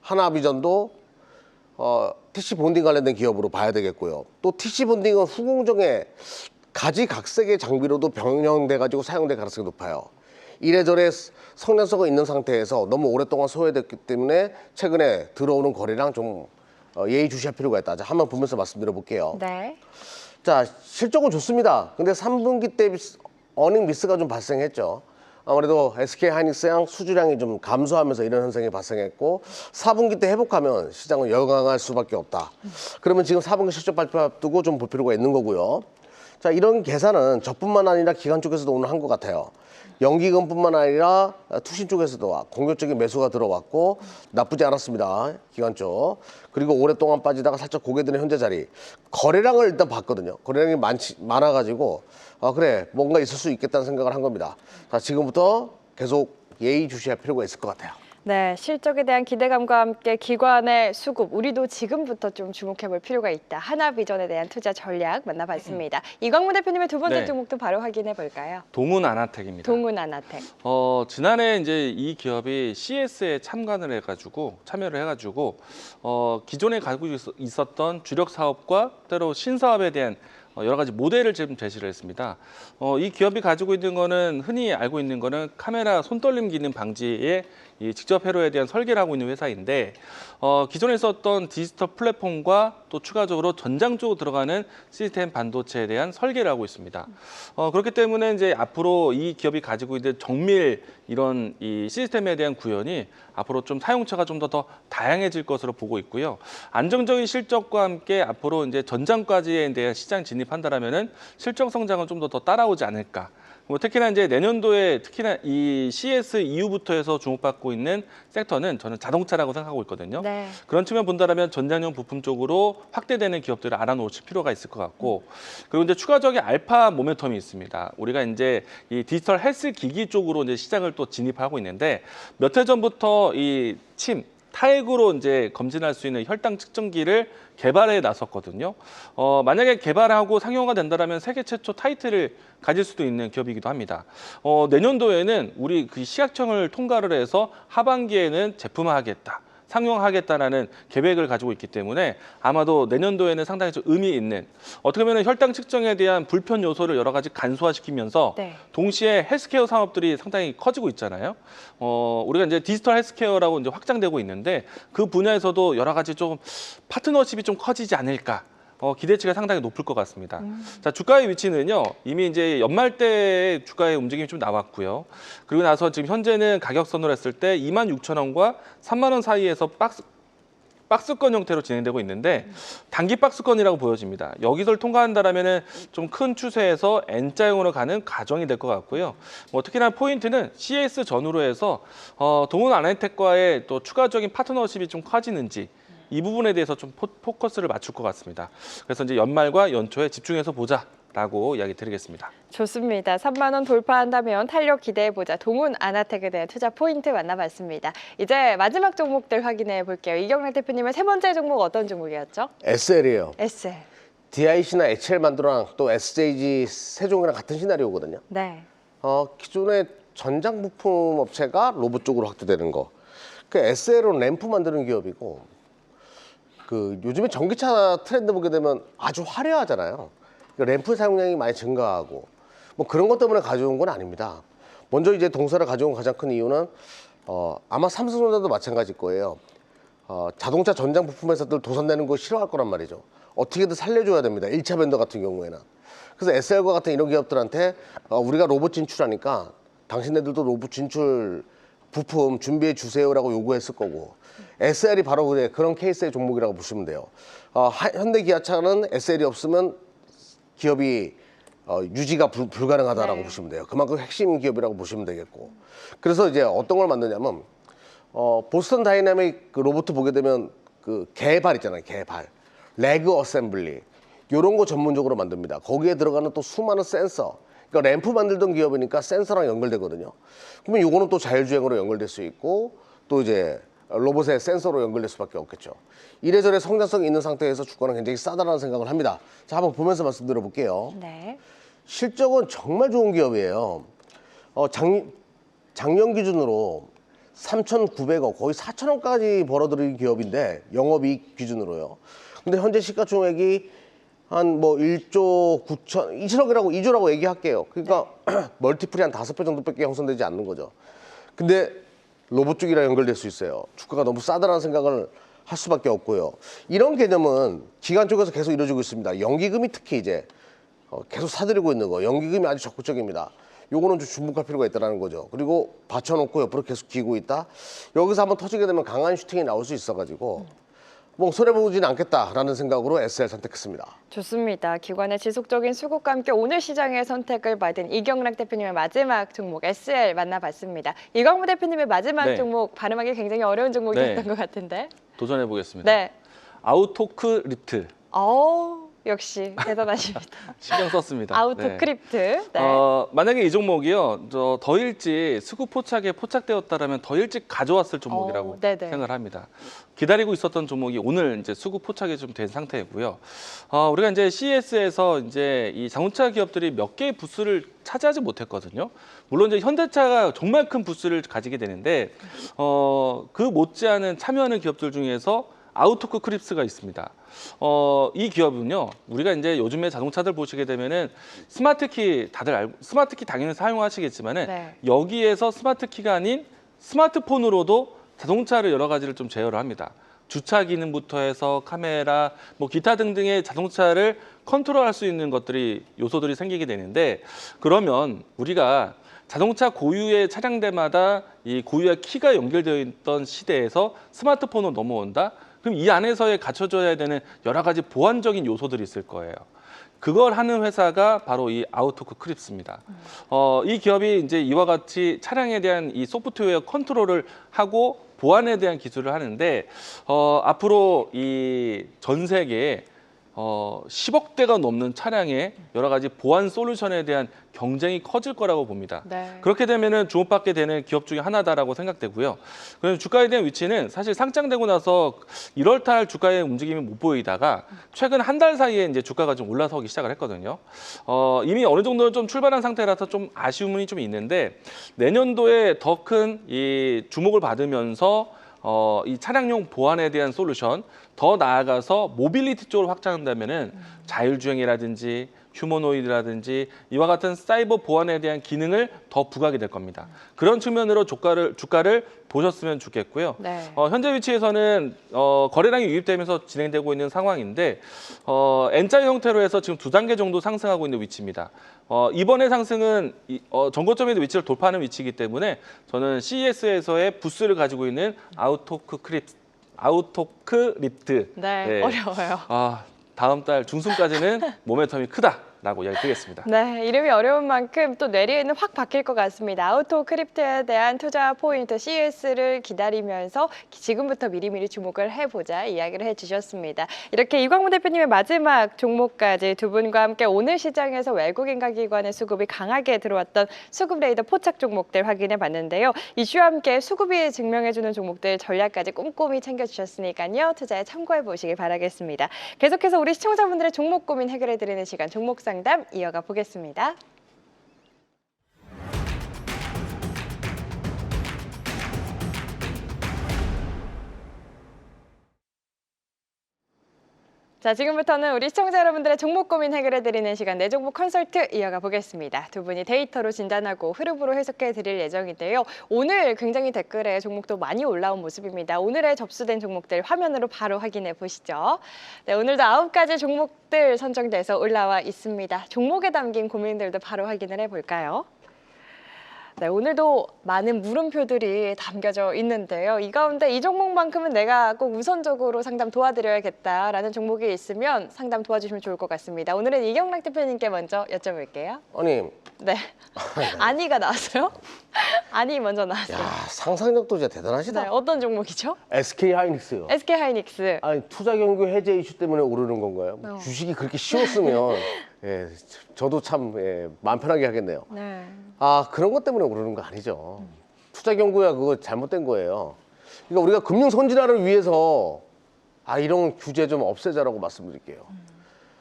하나비전도 TC 본딩 관련된 기업으로 봐야 되겠고요. 또 TC 본딩은 후공정에 가지각색의 장비로도 병영돼 가지고 사용될 가능성이 높아요. 이래저래 성장성이 있는 상태에서 너무 오랫동안 소외됐기 때문에 최근에 들어오는 거래량 좀 예의주시할 필요가 있다. 자, 한번 보면서 말씀드려 볼게요. 네. 자, 실적은 좋습니다. 근데 3분기 때 어닝 미스가 좀 발생했죠. 아무래도 SK하이닉스랑 수주량이 좀 감소하면서 이런 현상이 발생했고 4분기 때 회복하면 시장은 열광할 수밖에 없다. 그러면 지금 4분기 실적 발표 앞두고 좀 볼 필요가 있는 거고요. 자, 이런 계산은 저뿐만 아니라 기관 쪽에서도 오늘 한 것 같아요. 연기금뿐만 아니라 투신 쪽에서도 공격적인 매수가 들어왔고 나쁘지 않았습니다. 기관 쪽. 그리고 오랫동안 빠지다가 살짝 고개 드는 현재 자리. 거래량을 일단 봤거든요. 거래량이 많아가지고 그래 뭔가 있을 수 있겠다는 생각을 한 겁니다. 자, 지금부터 계속 예의주시할 필요가 있을 것 같아요. 네, 실적에 대한 기대감과 함께 기관의 수급, 우리도 지금부터 좀 주목해 볼 필요가 있다. 하나비전에 대한 투자 전략 만나봤습니다. 이광무 대표님의 두 번째 네. 종목도 바로 확인해 볼까요? 동훈 아나텍입니다. 동훈 아나텍. 지난해 이제 이 기업이 CS에 참여를 해가지고 기존에 가지고 있었던 주력 사업과 때로 신사업에 대한 여러 가지 모델을 지금 제시를 했습니다. 이 기업이 가지고 있는 거는 흔히 알고 있는 거는 카메라 손떨림 기능 방지에 이 직접 회로에 대한 설계를 하고 있는 회사인데 기존에 있었던 디지털 플랫폼과 또 추가적으로 전장 쪽으로 들어가는 시스템 반도체에 대한 설계를 하고 있습니다. 그렇기 때문에 이제 앞으로 이 기업이 가지고 있는 정밀 이런 이 시스템에 대한 구현이 앞으로 좀 사용처가 좀 더 다양해질 것으로 보고 있고요. 안정적인 실적과 함께 앞으로 이제 전장까지에 대한 시장 진입한다라면은 실적 성장은 좀 더 따라오지 않을까. 특히나 이제 내년도에 특히나 이 CS 이후부터 해서 주목받고 있는 섹터는 저는 자동차라고 생각하고 있거든요. 네. 그런 측면 본다면 전장용 부품 쪽으로 확대되는 기업들을 알아놓을 필요가 있을 것 같고, 그리고 이제 추가적인 알파 모멘텀이 있습니다. 우리가 이제 이 디지털 헬스 기기 쪽으로 이제 시장을 또 진입하고 있는데 몇 해 전부터 이 타액으로 이제 검진할 수 있는 혈당 측정기를 개발해 나섰거든요. 만약에 개발하고 상용화 된다면 세계 최초 타이틀을 가질 수도 있는 기업이기도 합니다. 내년도에는 우리 그 시각청을 통과를 해서 하반기에는 제품화하겠다. 상용하겠다라는 계획을 가지고 있기 때문에 아마도 내년도에는 상당히 좀 의미 있는, 어떻게 보면 혈당 측정에 대한 불편 요소를 여러 가지 간소화시키면서 네. 동시에 헬스케어 산업들이 상당히 커지고 있잖아요. 우리가 이제 디지털 헬스케어라고 이제 확장되고 있는데 그 분야에서도 여러 가지 좀 파트너십이 좀 커지지 않을까. 기대치가 상당히 높을 것 같습니다. 자, 주가의 위치는요, 이미 이제 연말 때 주가의 움직임이 좀 나왔고요. 그리고 나서 지금 현재는 가격선으로 했을 때 26,000원과 3만 원 사이에서 박스권 형태로 진행되고 있는데 단기 박스권이라고 보여집니다. 여기서를 통과한다라면은 좀 큰 추세에서 N자형으로 가는 과정이 될 것 같고요. 특히나 포인트는 CS 전후로 해서 동훈 아나텍과의 또 추가적인 파트너십이 좀 커지는지 이 부분에 대해서 좀 포커스를 맞출 것 같습니다. 그래서 이제 연말과 연초에 집중해서 보자라고 이야기 드리겠습니다. 좋습니다. 3만 원 돌파한다면 탄력 기대해보자. 동훈 아나텍에 대한 투자 포인트 만나봤습니다. 이제 마지막 종목들 확인해 볼게요. 이경락 대표님의 세 번째 종목 어떤 종목이었죠? SL이에요. SL. DIC나 HL만두랑 또 SJG 세종이랑 같은 시나리오거든요. 네. 기존의 전장 부품 업체가 로봇 쪽으로 확대되는 거. 그 SL은 램프 만드는 기업이고, 그 요즘에 전기차 트렌드 보게 되면 아주 화려하잖아요. 그러니까 램프 사용량이 많이 증가하고 뭐 그런 것 때문에 가져온 건 아닙니다. 먼저 이제 동사를 가져온 가장 큰 이유는 아마 삼성전자도 마찬가지일 거예요. 자동차 전장 부품 회사들 도산내는 거 싫어할 거란 말이죠. 어떻게든 살려줘야 됩니다. 1차 벤더 같은 경우에는. 그래서 SL과 같은 이런 기업들한테 우리가 로봇 진출하니까 당신네들도 로봇 진출 부품 준비해 주세요라고 요구했을 거고, SL이 바로 그런 케이스의 종목이라고 보시면 돼요. 현대 기아차는 SL이 없으면 기업이 유지가 불가능하다라고 네. 보시면 돼요. 그만큼 핵심 기업이라고 보시면 되겠고. 그래서 이제 어떤 걸 만드냐면 보스턴 다이나믹 그 로봇 보게 되면 그 개발 있잖아요. 개발, 레그 어셈블리 이런 거 전문적으로 만듭니다. 거기에 들어가는 또 수많은 센서. 그러니까 램프 만들던 기업이니까 센서랑 연결되거든요. 그러면 요거는 또 자율주행으로 연결될 수 있고, 또 이제 로봇의 센서로 연결될 수밖에 없겠죠. 이래저래 성장성이 있는 상태에서 주가는 굉장히 싸다라는 생각을 합니다. 자, 한번 보면서 말씀드려 볼게요. 네. 실적은 정말 좋은 기업이에요. 작년 기준으로 3,900억, 거의 4,000억까지 벌어들인 기업인데, 영업이익 기준으로요. 근데 현재 시가총액이 한 뭐 1조 9천, 2천억이라고 2조라고 얘기할게요. 그러니까 멀티플이 한 5배 정도밖에 형성되지 않는 거죠. 근데 로봇 쪽이랑 연결될 수 있어요. 주가가 너무 싸다라는 생각을 할 수밖에 없고요. 이런 개념은 기관 쪽에서 계속 이루어지고 있습니다. 연기금이 특히 이제 계속 사들이고 있는 거, 연기금이 아주 적극적입니다. 요거는 좀 주목할 필요가 있다는 거죠. 그리고 받쳐놓고 옆으로 계속 기고 있다. 여기서 한번 터지게 되면 강한 슈팅이 나올 수 있어가지고 뭐 손해보진 않겠다라는 생각으로 SL 선택했습니다. 좋습니다. 기관의 지속적인 수급과 함께 오늘 시장의 선택을 받은 이경락 대표님의 마지막 종목 SL 만나봤습니다. 이광무 대표님의 마지막 네. 종목 발음하기 굉장히 어려운 종목이었던 네. 것 같은데. 도전해 보겠습니다. 네. 아우토크 립트 역시 대단하십니다. 신경 썼습니다. 아우토 네. 크립트. 네. 만약에 이 종목이요, 더 일찍 수급 포착에 포착되었다라면 더 일찍 가져왔을 종목이라고 네네. 생각을 합니다. 기다리고 있었던 종목이 오늘 이제 수급 포착이 좀 된 상태이고요. 우리가 이제 CES에서 이제 이 자동차 기업들이 몇 개의 부스를 차지하지 못했거든요. 물론 이제 현대차가 정말 큰 부스를 가지게 되는데 그 못지않은 참여하는 기업들 중에서 아우토크 크립스가 있습니다. 이 기업은요, 우리가 이제 요즘에 자동차들 보시게 되면은 스마트키 다들 알고, 스마트키 당연히 사용하시겠지만은 네. 여기에서 스마트키가 아닌 스마트폰으로도 자동차를 여러 가지를 좀 제어를 합니다. 주차 기능부터 해서 카메라, 뭐 기타 등등의 자동차를 컨트롤할 수 있는 것들이 요소들이 생기게 되는데, 그러면 우리가 자동차 고유의 차량대마다 이 고유의 키가 연결되어 있던 시대에서 스마트폰으로 넘어온다? 그럼 이 안에서의 갖춰져야 되는 여러 가지 보안적인 요소들이 있을 거예요. 그걸 하는 회사가 바로 이 아우토크 크립스입니다. 이 기업이 이제 이와 같이 차량에 대한 이 소프트웨어 컨트롤을 하고 보안에 대한 기술을 하는데, 앞으로 이 전 세계에 10억 대가 넘는 차량의 여러 가지 보안 솔루션에 대한 경쟁이 커질 거라고 봅니다. 네. 그렇게 되면은 주목받게 되는 기업 중에 하나다라고 생각되고요. 그래서 주가에 대한 위치는 사실 상장되고 나서 1월 달 주가의 움직임이 못 보이다가 최근 한 달 사이에 이제 주가가 좀 올라서기 시작을 했거든요. 이미 어느 정도는 좀 출발한 상태라서 좀 아쉬움이 좀 있는데, 내년도에 더 큰 이 주목을 받으면서 이 차량용 보안에 대한 솔루션, 더 나아가서 모빌리티 쪽으로 확장한다면은 자율주행이라든지 휴머노이드라든지 이와 같은 사이버 보안에 대한 기능을 더 부각이 될 겁니다. 그런 측면으로 주가를 보셨으면 좋겠고요. 네. 현재 위치에서는 거래량이 유입되면서 진행되고 있는 상황인데, N자 형태로 해서 지금 2단계 정도 상승하고 있는 위치입니다. 이번의 상승은 전고점의 위치를 돌파하는 위치이기 때문에 저는 CES에서의 부스를 가지고 있는 아우토크 립트. 네. 네. 어려워요. 다음 달 중순까지는 모멘텀이 크다. 않을까라고 이야기 드리겠습니다. 네, 이름이 어려운 만큼 또 뇌리에는 확 박힐 것 같습니다. 아우토 크립트에 대한 투자 포인트 CS를 기다리면서 지금부터 미리미리 주목을 해보자 이야기를 해주셨습니다. 이렇게 이광무 대표님의 마지막 종목까지 두 분과 함께 오늘 시장에서 외국인과 기관의 수급이 강하게 들어왔던 수급 레이더 포착 종목들 확인해 봤는데요. 이슈와 함께 수급이 증명해주는 종목들 전략까지 꼼꼼히 챙겨주셨으니까요. 투자에 참고해 보시길 바라겠습니다. 계속해서 우리 시청자분들의 종목 고민 해결해드리는 시간 종목 상담 이어가 보겠습니다. 자, 지금부터는 우리 시청자 여러분들의 종목 고민 해결해드리는 시간 내 종목 컨설트 이어가 보겠습니다. 두 분이 데이터로 진단하고 흐름으로 해석해드릴 예정인데요. 오늘 굉장히 댓글에 종목도 많이 올라온 모습입니다. 오늘의 접수된 종목들 화면으로 바로 확인해 보시죠. 네, 오늘도 9가지 종목들 선정돼서 올라와 있습니다. 종목에 담긴 고민들도 바로 확인을 해볼까요? 네, 오늘도 많은 물음표들이 담겨져 있는데요. 이 가운데 이 종목만큼은 내가 꼭 우선적으로 상담 도와드려야겠다라는 종목이 있으면 상담 도와주시면 좋을 것 같습니다. 오늘은 이경락 대표님께 먼저 여쭤볼게요. 아니, 네, 아니가 나왔어요? 아니 먼저 나왔어요. 야, 상상력도 진짜 대단하시다. 네, 어떤 종목이죠? SK 하이닉스요. SK 하이닉스. 아니, 투자 경규 해제 이슈 때문에 오르는 건가요? 주식이 그렇게 쉬웠으면 예, 저도 참 마음 편하게 하겠네요. 네. 아, 그런 것 때문에 오르는 거 아니죠. 투자 경고야 그거 잘못된 거예요. 그러니까 우리가 금융 선진화를 위해서 이런 규제 좀 없애자라고 말씀드릴게요.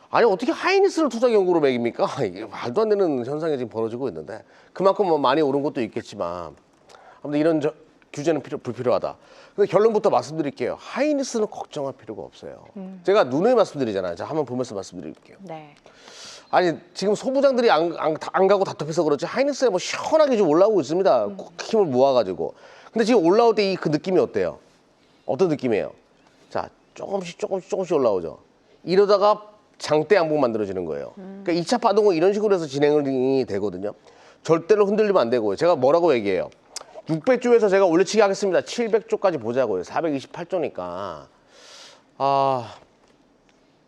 아니, 어떻게 하이닉스를 투자 경고로 매깁니까? 이게 말도 안 되는 현상이 지금 벌어지고 있는데 그만큼 뭐 많이 오른 것도 있겠지만 아무튼 이런 규제는 불필요하다. 근데 결론부터 말씀드릴게요. 하이닉스는 걱정할 필요가 없어요. 제가 누누이 말씀드리잖아요. 자, 한번 보면서 말씀드릴게요. 네. 아니, 지금 소부장들이 안 가고 답답해서 그렇지 하이닉스가 뭐 시원하게 좀 올라오고 있습니다. 꼭 힘을 모아가지고. 근데 지금 올라올 때 그 느낌이 어때요? 어떤 느낌이에요? 자, 조금씩 올라오죠. 이러다가 장대 양봉 만들어지는 거예요. 그러니까 2차 파동은 이런 식으로 해서 진행이 되거든요. 절대로 흔들리면 안 되고요. 제가 뭐라고 얘기해요? 600조에서 제가 올려치기 하겠습니다. 700조까지 보자고요. 428조니까.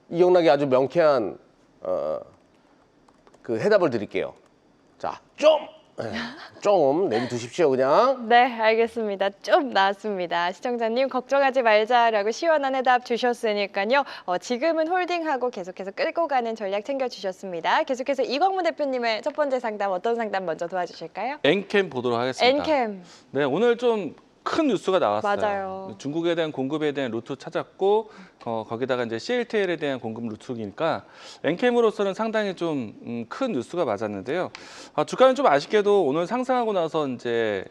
이경락이 아주 명쾌한 그 해답을 드릴게요. 자, 좀 내비두십시오 그냥. 네, 알겠습니다. 좀 나왔습니다. 시청자님 걱정하지 말자라고 시원한 해답 주셨으니까요. 지금은 홀딩하고 계속해서 끌고 가는 전략 챙겨주셨습니다. 계속해서 이광무 대표님의 첫 번째 상담 어떤 상담 먼저 도와주실까요? 엔캠 보도록 하겠습니다. 엔캠. 네, 오늘 좀 큰 뉴스가 나왔어요. 맞아요. 중국에 대한 공급에 대한 루트 찾았고 거기다가 이제 CATL에 대한 공급 루트니까 엔캠으로서는 상당히 좀 큰 뉴스가 맞았는데요. 주가는 좀 아쉽게도 오늘 상승하고 나서 이제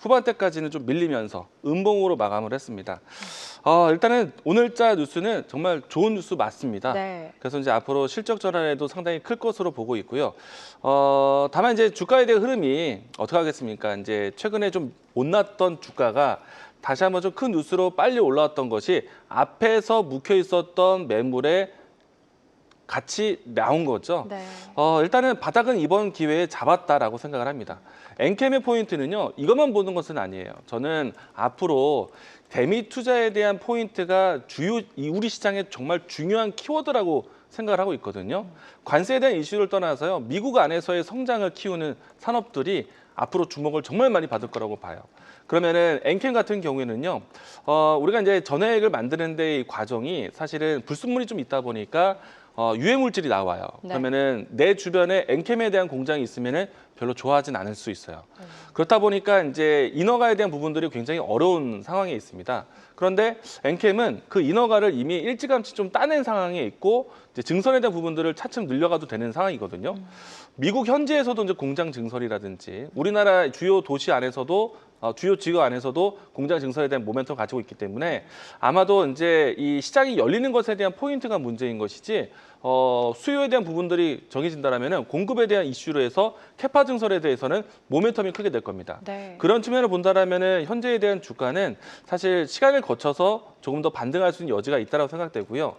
후반대까지는 좀 밀리면서 음봉으로 마감을 했습니다. 일단은 오늘자 뉴스는 정말 좋은 뉴스 맞습니다. 네. 그래서 이제 앞으로 실적 전환에도 상당히 클 것으로 보고 있고요. 다만 이제 주가에 대한 흐름이 어떻게 하겠습니까? 이제 최근에 좀 못났던 주가가 다시 한번 좀 큰 뉴스로 빨리 올라왔던 것이 앞에서 묵혀 있었던 매물에 같이 나온 거죠. 네. 일단은 바닥은 이번 기회에 잡았다라고 생각을 합니다. 엔캠의 포인트는요, 이것만 보는 것은 아니에요. 저는 앞으로 대미 투자에 대한 포인트가 우리 시장의 정말 중요한 키워드라고 생각을 하고 있거든요. 관세에 대한 이슈를 떠나서요, 미국 안에서의 성장을 키우는 산업들이 앞으로 주목을 정말 많이 받을 거라고 봐요. 그러면은 엔캠 같은 경우에는요, 우리가 이제 전해액을 만드는 데의 과정이 사실은 불순물이 좀 있다 보니까 유해 물질이 나와요. 네. 그러면은 내 주변에 엔캠에 대한 공장이 있으면은 별로 좋아하진 않을 수 있어요. 그렇다 보니까 이제 인허가에 대한 부분들이 굉장히 어려운 상황에 있습니다. 그런데 엔캠은 그 인허가를 이미 일찌감치 좀 따낸 상황에 있고 이제 증설에 대한 부분들을 차츰 늘려가도 되는 상황이거든요. 미국 현지에서도 이제 공장 증설이라든지 우리나라 주요 도시 안에서도 주요 지구 안에서도 공장 증설에 대한 모멘텀을 가지고 있기 때문에 아마도 이제 이 시장이 열리는 것에 대한 포인트가 문제인 것이지 수요에 대한 부분들이 정해진다라면은 공급에 대한 이슈로 해서 캐파 증설에 대해서는 모멘텀이 크게 될 겁니다. 네. 그런 측면을 본다라면은 현재에 대한 주가는 사실 시간을 거쳐서 조금 더 반등할 수 있는 여지가 있다고 생각되고요.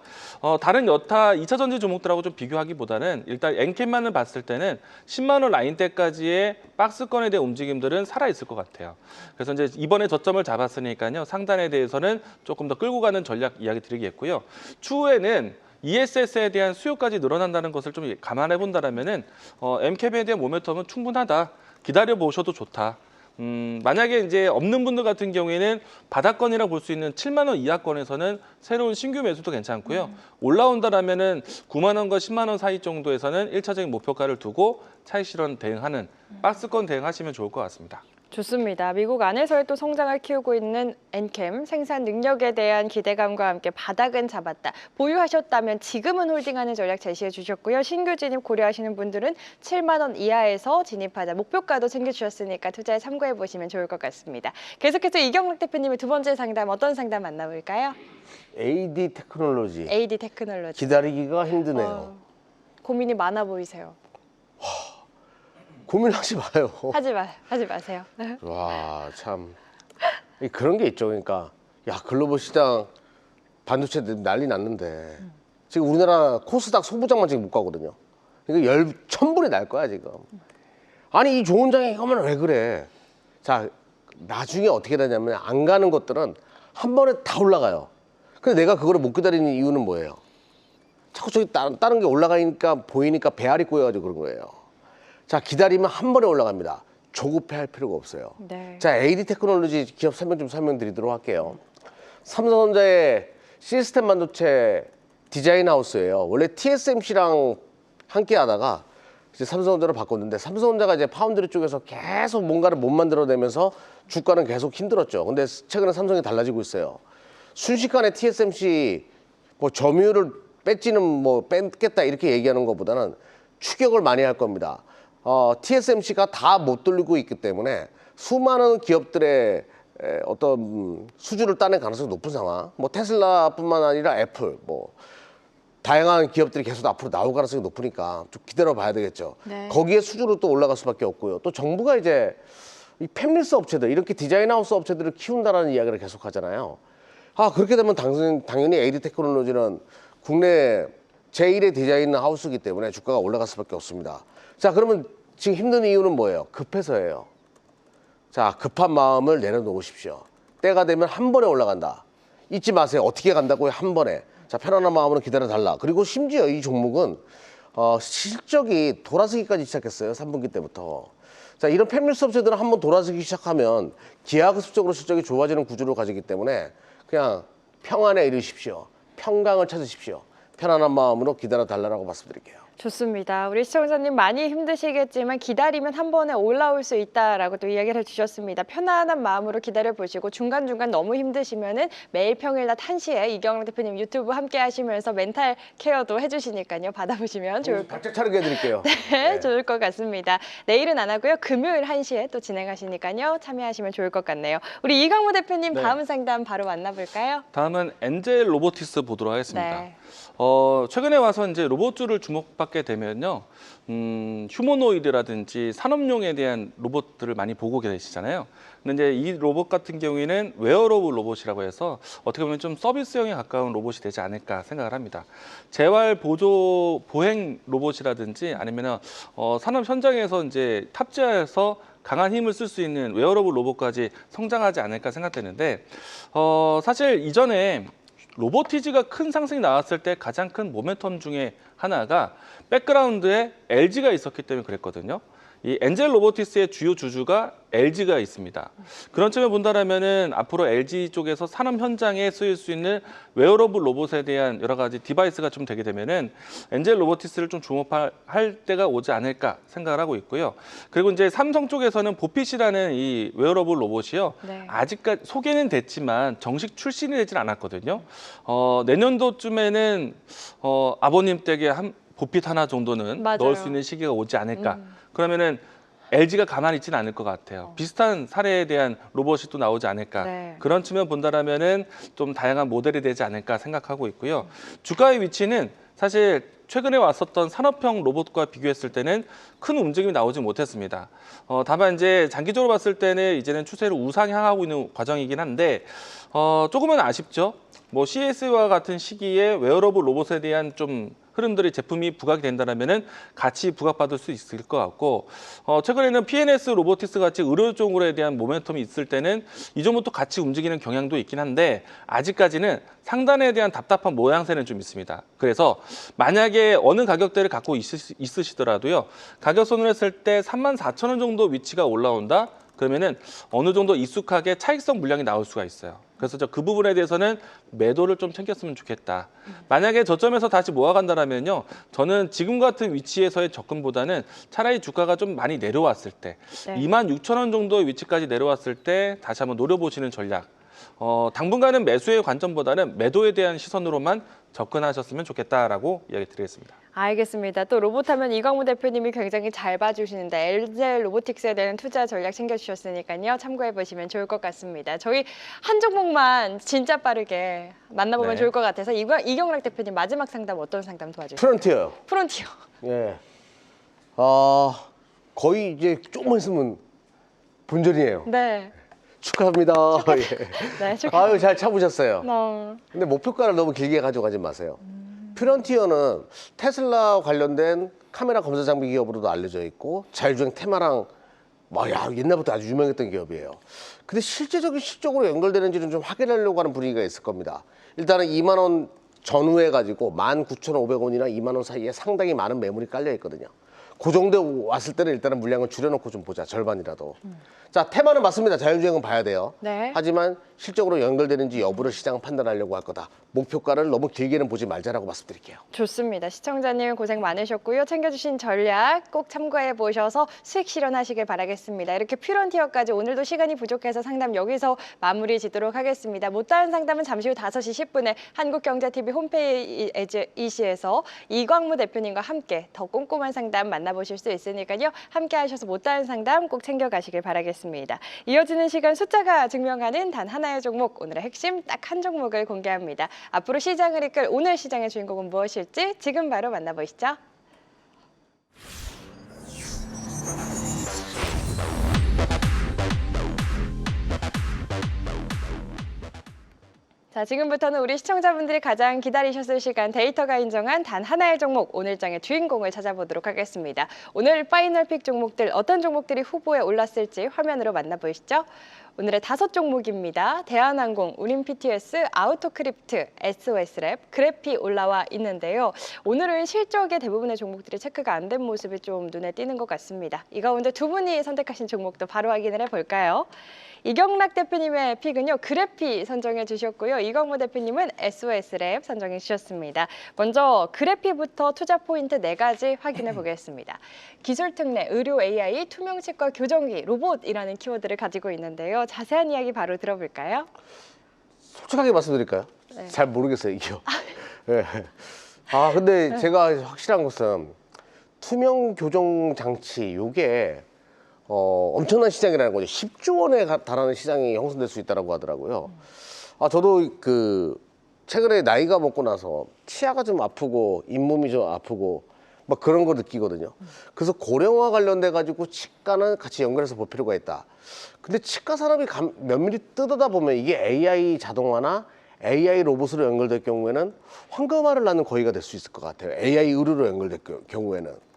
다른 여타 2차 전지 종목들하고 좀 비교하기보다는 일단 엔캠만을 봤을 때는 10만 원 라인대까지의 박스권에 대한 움직임들은 살아 있을 것 같아요. 그래서 이제 이번에 저점을 잡았으니까요. 상단에 대해서는 조금 더 끌고 가는 전략 이야기 드리겠고요. 추후에는 ESS에 대한 수요까지 늘어난다는 것을 좀 감안해 본다라면은 M캡에 대한 모멘텀은 충분하다. 기다려 보셔도 좋다. 만약에 이제 없는 분들 같은 경우에는 바닥권이라 볼 수 있는 7만 원 이하권에서는 새로운 신규 매수도 괜찮고요. 올라온다라면은 9만 원과 10만 원 사이 정도에서는 1차적인 목표가를 두고 차익 실현 대응하는 박스권 대응하시면 좋을 것 같습니다. 좋습니다. 미국 안에서의 또 성장을 키우고 있는 엔캠 생산 능력에 대한 기대감과 함께 바닥은 잡았다. 보유하셨다면 지금은 홀딩하는 전략 제시해 주셨고요. 신규 진입 고려하시는 분들은 7만 원 이하에서 진입하자. 목표가도 챙겨주셨으니까 투자에 참고해 보시면 좋을 것 같습니다. 계속해서 이경락 대표님의 두 번째 상담 어떤 상담 만나볼까요? AD 테크놀로지. AD 테크놀로지. 기다리기가 힘드네요. 고민이 많아 보이세요. 고민하지 마요. 하지 마세요. 와, 참. 그런 게 있죠. 그러니까 야, 글로벌 시장 반도체 난리 났는데 지금 우리나라 코스닥 소부장만 지금 못 가거든요. 그러니까 천불이 날 거야, 지금. 아니, 이 좋은 장에 가면 왜 그래? 자, 나중에 어떻게 되냐면 안 가는 것들은 한 번에 다 올라가요. 근데 내가 그거를 못 기다리는 이유는 뭐예요? 자꾸 저기 다른 게 올라가니까 보이니까 배알이 꼬여가지고 그런 거예요. 자, 기다리면 한 번에 올라갑니다. 조급해할 필요가 없어요. 네. 자, AD 테크놀로지 기업 설명 좀 설명드리도록 할게요. 삼성전자의 시스템 반도체 디자인 하우스예요. 원래 TSMC랑 함께 하다가 이제 삼성전자로 바꿨는데 삼성전자가 이제 파운드리 쪽에서 계속 뭔가를 못 만들어내면서 주가는 계속 힘들었죠. 근데 최근에 삼성이 달라지고 있어요. 순식간에 TSMC 뭐 점유율을 뺏지는 뭐 뺏겠다 이렇게 얘기하는 것보다는 추격을 많이 할 겁니다. TSMC가 다 못 돌리고 있기 때문에 수많은 기업들의 어떤 수주를 따낼 가능성이 높은 상황. 뭐 테슬라뿐만 아니라 애플, 뭐 다양한 기업들이 계속 앞으로 나올 가능성이 높으니까 좀 기다려 봐야 되겠죠. 네. 거기에 수주로 또 올라갈 수밖에 없고요. 또 정부가 이제 이 팹리스 업체들, 이렇게 디자인하우스 업체들을 키운다라는 이야기를 계속 하잖아요. 그렇게 되면 당연히 AD 테크놀로지는 국내 제1의 디자인 하우스이기 때문에 주가가 올라갈 수밖에 없습니다. 자, 그러면 지금 힘든 이유는 뭐예요? 급해서예요. 자, 급한 마음을 내려놓으십시오. 때가 되면 한 번에 올라간다. 잊지 마세요. 어떻게 간다고요? 한 번에. 자, 편안한 마음으로 기다려달라. 그리고 심지어 이 종목은 실적이 돌아서기까지 시작했어요. 3분기 때부터. 자, 이런 팹리스 업체들은 한번 돌아서기 시작하면 기하급수적으로 실적이 좋아지는 구조를 가지기 때문에 그냥 평안에 이르십시오. 평강을 찾으십시오. 편안한 마음으로 기다려달라고 말씀드릴게요. 좋습니다. 우리 시청자님 많이 힘드시겠지만 기다리면 한 번에 올라올 수 있다라고 또 이야기를 해주셨습니다. 편안한 마음으로 기다려보시고 중간중간 너무 힘드시면은 매일 평일 낮 1시에 이경락 대표님 유튜브 함께 하시면서 멘탈 케어도 해주시니까요. 받아보시면 좋을 것 바짝 차리게 해드릴게요. 네, 좋을 것 같습니다. 내일은 안 하고요. 금요일 1시에 또 진행하시니까요. 참여하시면 좋을 것 같네요. 우리 이강무 대표님 네. 다음 상담 바로 만나볼까요? 다음은 엔젤 로보티스 보도록 하겠습니다. 네. 최근에 와서 이제 로봇주를 주목받게 되면요, 휴머노이드라든지 산업용에 대한 로봇들을 많이 보고 계시잖아요. 근데 이제 이 로봇 같은 경우에는 웨어러블 로봇이라고 해서 어떻게 보면 좀 서비스형에 가까운 로봇이 되지 않을까 생각을 합니다. 재활 보조 보행 로봇이라든지 아니면 산업 현장에서 이제 탑재해서 강한 힘을 쓸 수 있는 웨어러블 로봇까지 성장하지 않을까 생각되는데, 사실 이전에 로보티즈가 큰 상승이 나왔을 때 가장 큰 모멘텀 중에 하나가 백그라운드에 LG가 있었기 때문에 그랬거든요. 이 엔젤 로보티스의 주요 주주가 LG가 있습니다. 그런 측면을 본다면은 앞으로 LG 쪽에서 산업 현장에 쓰일 수 있는 웨어러블 로봇에 대한 여러 가지 디바이스가 좀 되게 되면은 엔젤 로보티스를 좀 주목할 때가 오지 않을까 생각을 하고 있고요. 그리고 이제 삼성 쪽에서는 보핏이라는 이 웨어러블 로봇이요. 네. 아직까지 소개는 됐지만 정식 출시는 되진 않았거든요. 내년도쯤에는 아버님 댁에 보핏 하나 정도는 맞아요. 넣을 수 있는 시기가 오지 않을까. 그러면은 LG가 가만히 있지는 않을 것 같아요. 비슷한 사례에 대한 로봇이 또 나오지 않을까. 네. 그런 측면 본다라면은 좀 다양한 모델이 되지 않을까 생각하고 있고요. 주가의 위치는 사실 최근에 왔었던 산업형 로봇과 비교했을 때는 큰 움직임이 나오지 못했습니다. 다만 이제 장기적으로 봤을 때는 이제는 추세를 우상향하고 있는 과정이긴 한데 조금은 아쉽죠. 뭐 CS와 같은 시기에 웨어러블 로봇에 대한 좀 흐름들이 제품이 부각이 된다면은 같이 부각받을 수 있을 것 같고 최근에는 PNS 로보티스 같이 의료 쪽에 대한 모멘텀이 있을 때는 이 종목도 같이 움직이는 경향도 있긴 한데 아직까지는 상단에 대한 답답한 모양새는 좀 있습니다. 그래서 만약에 어느 가격대를 갖고 있으시더라도요. 가격선을 했을 때 34,000원 정도 위치가 올라온다? 그러면은 어느 정도 익숙하게 차익성 물량이 나올 수가 있어요. 그래서 그 부분에 대해서는 매도를 좀 챙겼으면 좋겠다. 만약에 저점에서 다시 모아간다면요, 저는 지금 같은 위치에서의 접근보다는 차라리 주가가 좀 많이 내려왔을 때, 네. 26,000원 정도의 위치까지 내려왔을 때 다시 한번 노려보시는 전략. 당분간은 매수의 관점보다는 매도에 대한 시선으로만 접근하셨으면 좋겠다라고 이야기 드리겠습니다. 알겠습니다. 또 로봇하면 이광무 대표님이 굉장히 잘 봐주시는데 LG 로보틱스에 대한 투자 전략 챙겨주셨으니까요. 참고해보시면 좋을 것 같습니다. 저희 한 종목만 진짜 빠르게 만나보면 네. 좋을 것 같아서 이경락 대표님 마지막 상담 어떤 상담 도와주세요? 프론티어요. 프론티어. 예. 거의 이제 조금만 있으면 본전이에요. 네. 축하합니다. 네, 예. 아유, 잘 참으셨어요. 어. 근데 목표가를 너무 길게 가져가지 마세요. 프론티어는 테슬라 관련된 카메라 검사 장비 기업으로도 알려져 있고 자율주행 테마랑 옛날부터 아주 유명했던 기업이에요. 근데 실제적인 실적으로 연결되는지는 좀 확인하려고 하는 분위기가 있을 겁니다. 일단은 2만 원 전후에 가지고 19,500원이나 2만 원 사이에 상당히 많은 매물이 깔려 있거든요. 그 정도 왔을 때는 일단은 물량을 줄여놓고 좀 보자, 절반이라도. 자, 테마는 맞습니다. 자율주행은 봐야 돼요. 네. 하지만 실적으로 연결되는지 여부를 시장 판단하려고 할 거다. 목표가를 너무 길게는 보지 말자라고 말씀드릴게요. 좋습니다. 시청자님 고생 많으셨고요. 챙겨주신 전략 꼭 참고해 보셔서 수익 실현하시길 바라겠습니다. 이렇게 퓨런티어까지 오늘도 시간이 부족해서 상담 여기서 마무리 짓도록 하겠습니다. 못다한 상담은 잠시 후 5시 10분에 한국경제TV 홈페이지에서 이광무 대표님과 함께 더 꼼꼼한 상담 만나보실 수 있으니까요. 함께 하셔서 못다한 상담 꼭 챙겨가시길 바라겠습니다. 이어지는 시간 숫자가 증명하는 단 하나의 종목, 오늘의 핵심 딱 한 종목을 공개합니다. 앞으로 시장을 이끌 오늘 시장의 주인공은 무엇일지 지금 바로 만나보시죠. 자, 지금부터는 우리 시청자분들이 가장 기다리셨을 시간 데이터가 인정한 단 하나의 종목, 오늘장의 주인공을 찾아보도록 하겠습니다. 오늘 파이널 픽 종목들 어떤 종목들이 후보에 올랐을지 화면으로 만나보시죠. 오늘의 5종목입니다. 대한항공, 우림PTS, 아우토크립트, SOS랩, 그래피 올라와 있는데요. 오늘은 실적의 대부분의 종목들이 체크가 안 된 모습이 좀 눈에 띄는 것 같습니다. 이 가운데 두 분이 선택하신 종목도 바로 확인을 해볼까요? 이경락 대표님의 픽은요, 그래피 선정해 주셨고요. 이광무 대표님은 SOS랩 선정해 주셨습니다. 먼저 그래피부터 투자 포인트 4가지 확인해 보겠습니다. 기술 특례, 의료 AI, 투명치과 교정기, 로봇이라는 키워드를 가지고 있는데요. 자세한 이야기 바로 들어볼까요? 솔직하게 말씀드릴까요? 네. 잘 모르겠어요, 이거. 네. 근데 제가 확실한 것은 투명 교정 장치, 요게 엄청난 시장이라는 거죠. 10조 원에 달하는 시장이 형성될 수 있다고 하더라고요. 저도 최근에 나이가 먹고 나서 치아가 좀 아프고 잇몸이 좀 아프고 막 그런 거 느끼거든요. 그래서 고령화 관련돼 가지고 치과는 같이 연결해서 볼 필요가 있다. 근데 치과 산업이 면밀히 뜯어다 보면 이게 AI 자동화나 AI 로봇으로 연결될 경우에는 황금알을 낳는 거위가 될 수 있을 것 같아요. AI 의료로 연결될 경우에는.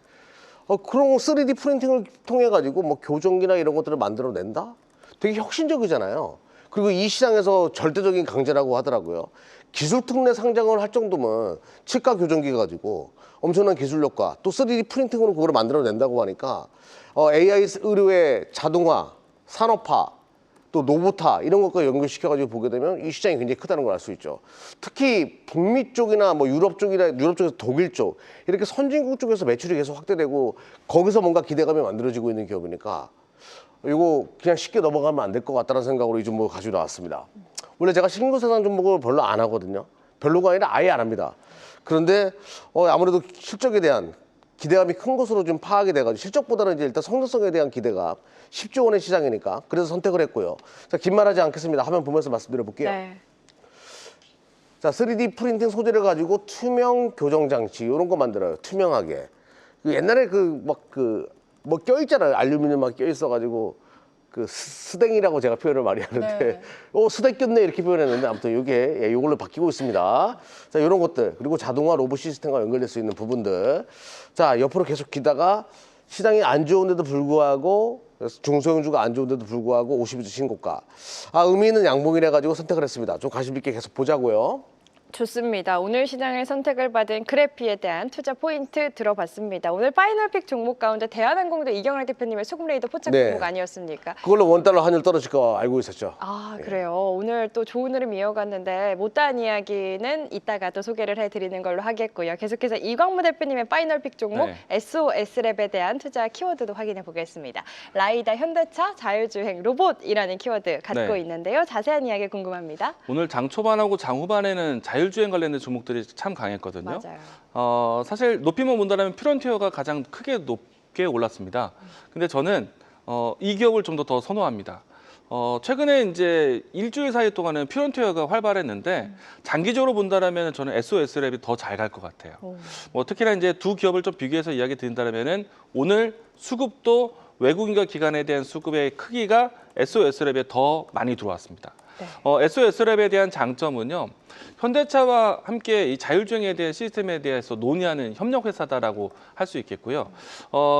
그런 3D 프린팅을 통해 가지고 뭐 교정기나 이런 것들을 만들어낸다? 되게 혁신적이잖아요. 그리고 이 시장에서 절대적인 강자라고 하더라고요. 기술 특례 상장을 할 정도면 치과 교정기 가지고 엄청난 기술력과 또 3D 프린팅으로 그걸 만들어낸다고 하니까 AI 의료의 자동화, 산업화, 또 로봇화 이런 것과 연결시켜가지고 보게 되면 이 시장이 굉장히 크다는 걸 알 수 있죠. 특히 북미 쪽이나 뭐 유럽 쪽에서 독일 쪽 이렇게 선진국 쪽에서 매출이 계속 확대되고 거기서 뭔가 기대감이 만들어지고 있는 기업이니까 이거 그냥 쉽게 넘어가면 안 될 것 같다는 생각으로 이 종목을 가지고 나왔습니다. 원래 제가 신고세상 종목을 별로 안 하거든요. 별로가 아니라 아예 안 합니다. 그런데 아무래도 실적에 대한 기대감이 큰 것으로 좀 파악이 돼가지고 실적보다는 이제 일단 성장성에 대한 기대감 10조 원의 시장이니까 그래서 선택을 했고요. 자, 긴 말하지 않겠습니다. 화면 보면서 말씀드려 볼게요. 네. 자, 3D 프린팅 소재를 가지고 투명 교정 장치 이런 거 만들어요. 투명하게. 옛날에 뭐 껴있잖아요. 알루미늄 막 껴있어가지고 그 스댕이라고 제가 표현을 많이 하는데 네. 스댕 꼈네 이렇게 표현했는데 아무튼 이게 이걸로 바뀌고 있습니다. 자, 이런 것들 그리고 자동화 로봇 시스템과 연결될 수 있는 부분들. 자, 옆으로 계속 기다가 시장이 안 좋은데도 불구하고 중소형주가 안 좋은데도 불구하고 52주 신고가. 의미 있는 양봉이라 가지고 선택을 했습니다. 좀 관심 있게 계속 보자고요. 좋습니다. 오늘 시장의 선택을 받은 그래피에 대한 투자 포인트 들어봤습니다. 오늘 파이널픽 종목 가운데 대한항공도 이경락 대표님의 소금레이더 포착 네. 종목 아니었습니까? 그걸로 원달러 환율 떨어질 거 알고 있었죠. 그래요. 오늘 또 좋은 흐름 이어갔는데 못다한 이야기는 이따가 또 소개를 해드리는 걸로 하겠고요. 계속해서 이광무 대표님의 파이널픽 종목 네. SOS랩에 대한 투자 키워드도 확인해 보겠습니다. 라이다, 현대차, 자율주행, 로봇이라는 키워드 갖고 네. 있는데요. 자세한 이야기 궁금합니다. 오늘 장 초반하고 장 후반에는 자율주행 관련된 종목들이 참 강했거든요. 맞아요. 사실 높이만 본다면 퓨런티어가 가장 크게 높게 올랐습니다. 근데 저는 이 기업을 좀 더 선호합니다. 최근에 이제 일주일 사이 동안은 퓨런티어가 활발했는데 장기적으로 본다면 저는 SOS랩이 더 잘 갈 것 같아요. 특히나 이제 두 기업을 좀 비교해서 이야기 드린다면은 오늘 수급도 외국인과 기관에 대한 수급의 크기가 SOS랩에 더 많이 들어왔습니다. 네. SOS랩에 대한 장점은요. 현대차와 함께 이 자율주행에 대한 시스템에 대해서 논의하는 협력 회사다라고 할 수 있겠고요.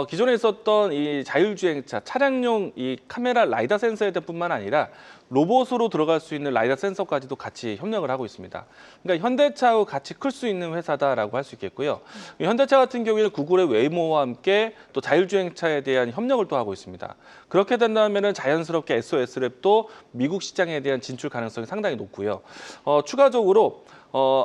기존에 있었던 이 자율주행차 차량용 이 카메라 라이다 센서에 대뿐만 아니라 로봇으로 들어갈 수 있는 라이다 센서까지도 같이 협력을 하고 있습니다. 그러니까 현대차하고 같이 클 수 있는 회사다라고 할 수 있겠고요. 현대차 같은 경우에는 구글의 웨이모와 함께 또 자율주행차에 대한 협력을 또 하고 있습니다. 그렇게 된다면 자연스럽게 SOS랩도 미국 시장에 대한 진출 가능성이 상당히 높고요. 추가적으로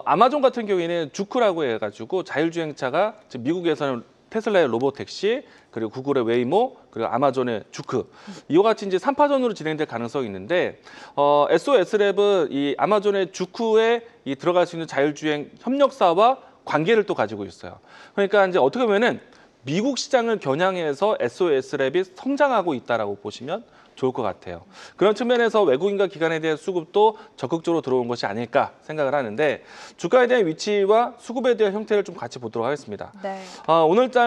아마존 같은 경우에는 주크라고 해가지고 자율주행차가 지금 미국에서는 테슬라의 로보택시, 그리고 구글의 웨이모, 그리고 아마존의 주크 이와 같이 이제 3파전으로 진행될 가능성이 있는데 SOS랩은 이 아마존의 주크에 이 들어갈 수 있는 자율주행 협력사와 관계를 또 가지고 있어요. 그러니까 이제 어떻게 보면은 미국 시장을 겨냥해서 SOS랩이 성장하고 있다라고 보시면 좋을 것 같아요. 그런 측면에서 외국인과 기관에 대한 수급도 적극적으로 들어온 것이 아닐까 생각을 하는데 주가에 대한 위치와 수급에 대한 형태를 좀 같이 보도록 하겠습니다. 네.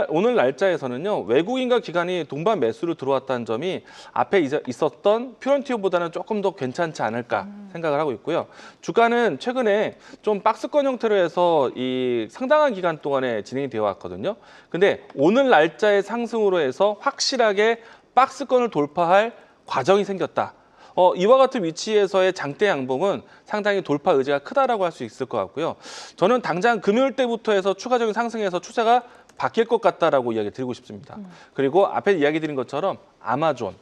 오늘 날짜에서는요. 외국인과 기관이 동반 매수로 들어왔다는 점이 앞에 있었던 퓨런티어보다는 조금 더 괜찮지 않을까 생각을 하고 있고요. 주가는 최근에 좀 박스권 형태로 해서 이 상당한 기간 동안에 진행이 되어 왔거든요. 근데 오늘 날짜의 상승으로 해서 확실하게 박스권을 돌파할 과정이 생겼다. 이와 같은 위치에서의 장대 양봉은 상당히 돌파 의지가 크다라고 할 수 있을 것 같고요. 저는 당장 금요일 때부터 해서 추가적인 상승에서 추세가 바뀔 것 같다라고 이야기 드리고 싶습니다. 그리고 앞에 이야기 드린 것처럼 아마존,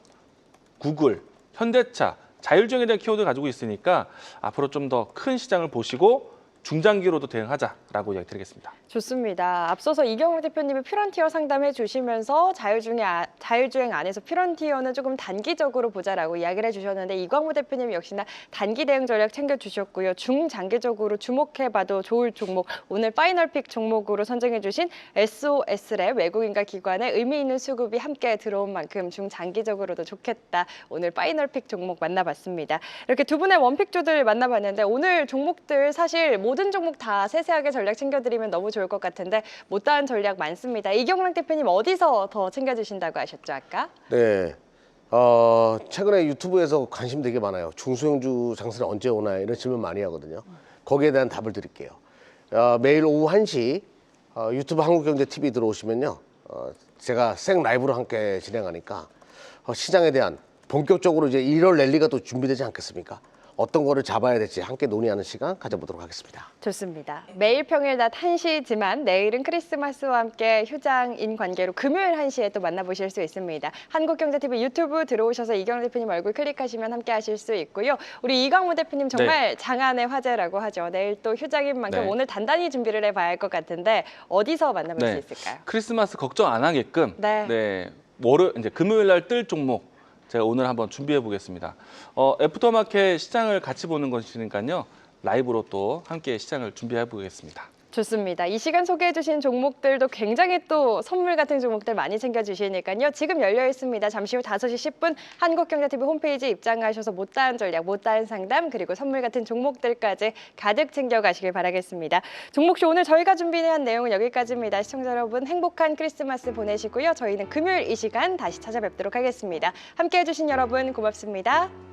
구글, 현대차, 자율주행에 대한 키워드를 가지고 있으니까 앞으로 좀 더 큰 시장을 보시고 중장기로도 대응하자라고 이야기 드리겠습니다. 좋습니다. 앞서서 이경락 대표님이 퓨런티어 상담해 주시면서 자율주행 안에서 퓨런티어는 조금 단기적으로 보자라고 이야기를 해주셨는데 이광무 대표님 역시나 단기 대응 전략 챙겨주셨고요. 중장기적으로 주목해봐도 좋을 종목, 오늘 파이널픽 종목으로 선정해 주신 SOS랩 외국인과 기관의 의미 있는 수급이 함께 들어온 만큼 중장기적으로도 좋겠다. 오늘 파이널픽 종목 만나봤습니다. 이렇게 두 분의 원픽주들 만나봤는데 오늘 종목들 사실 모든 종목 다 세세하게 전략 챙겨드리면 너무 좋을 것 같은데 못다한 전략 많습니다. 이경락 대표님 어디서 더 챙겨주신다고 하셨죠 아까? 네. 최근에 유튜브에서 관심 되게 많아요. 중소형주 장세는 언제 오나 이런 질문 많이 하거든요. 거기에 대한 답을 드릴게요. 매일 오후 1시 유튜브 한국경제TV 들어오시면요. 제가 생 라이브로 함께 진행하니까 시장에 대한 본격적으로 이제 1월 랠리가 또 준비되지 않겠습니까? 어떤 거를 잡아야 될지 함께 논의하는 시간 가져보도록 하겠습니다. 좋습니다. 매일 평일 낮 1시지만 내일은 크리스마스와 함께 휴장인 관계로 금요일 1시에 또 만나보실 수 있습니다. 한국경제TV 유튜브 들어오셔서 이경락 대표님 얼굴 클릭하시면 함께 하실 수 있고요. 우리 이광무 대표님 정말 장안의 화제라고 하죠. 내일 또 휴장인 만큼 오늘 단단히 준비를 해봐야 할 것 같은데 어디서 만나볼 수 있을까요? 크리스마스 걱정 안 하게끔 이제 금요일 날 뜰 종목 제가 오늘 한번 준비해 보겠습니다. 애프터마켓 시장을 같이 보는 것이니까요. 라이브로 또 함께 시장을 준비해 보겠습니다. 좋습니다. 이 시간 소개해주신 종목들도 굉장히 또 선물 같은 종목들 많이 챙겨주시니까요. 지금 열려 있습니다. 잠시 후 5시 10분 한국경제TV 홈페이지 입장하셔서 못다한 전략, 못다한 상담, 그리고 선물 같은 종목들까지 가득 챙겨가시길 바라겠습니다. 종목쇼 오늘 저희가 준비한 내용은 여기까지입니다. 시청자 여러분 행복한 크리스마스 보내시고요. 저희는 금요일 이 시간 다시 찾아뵙도록 하겠습니다. 함께해 주신 여러분 고맙습니다.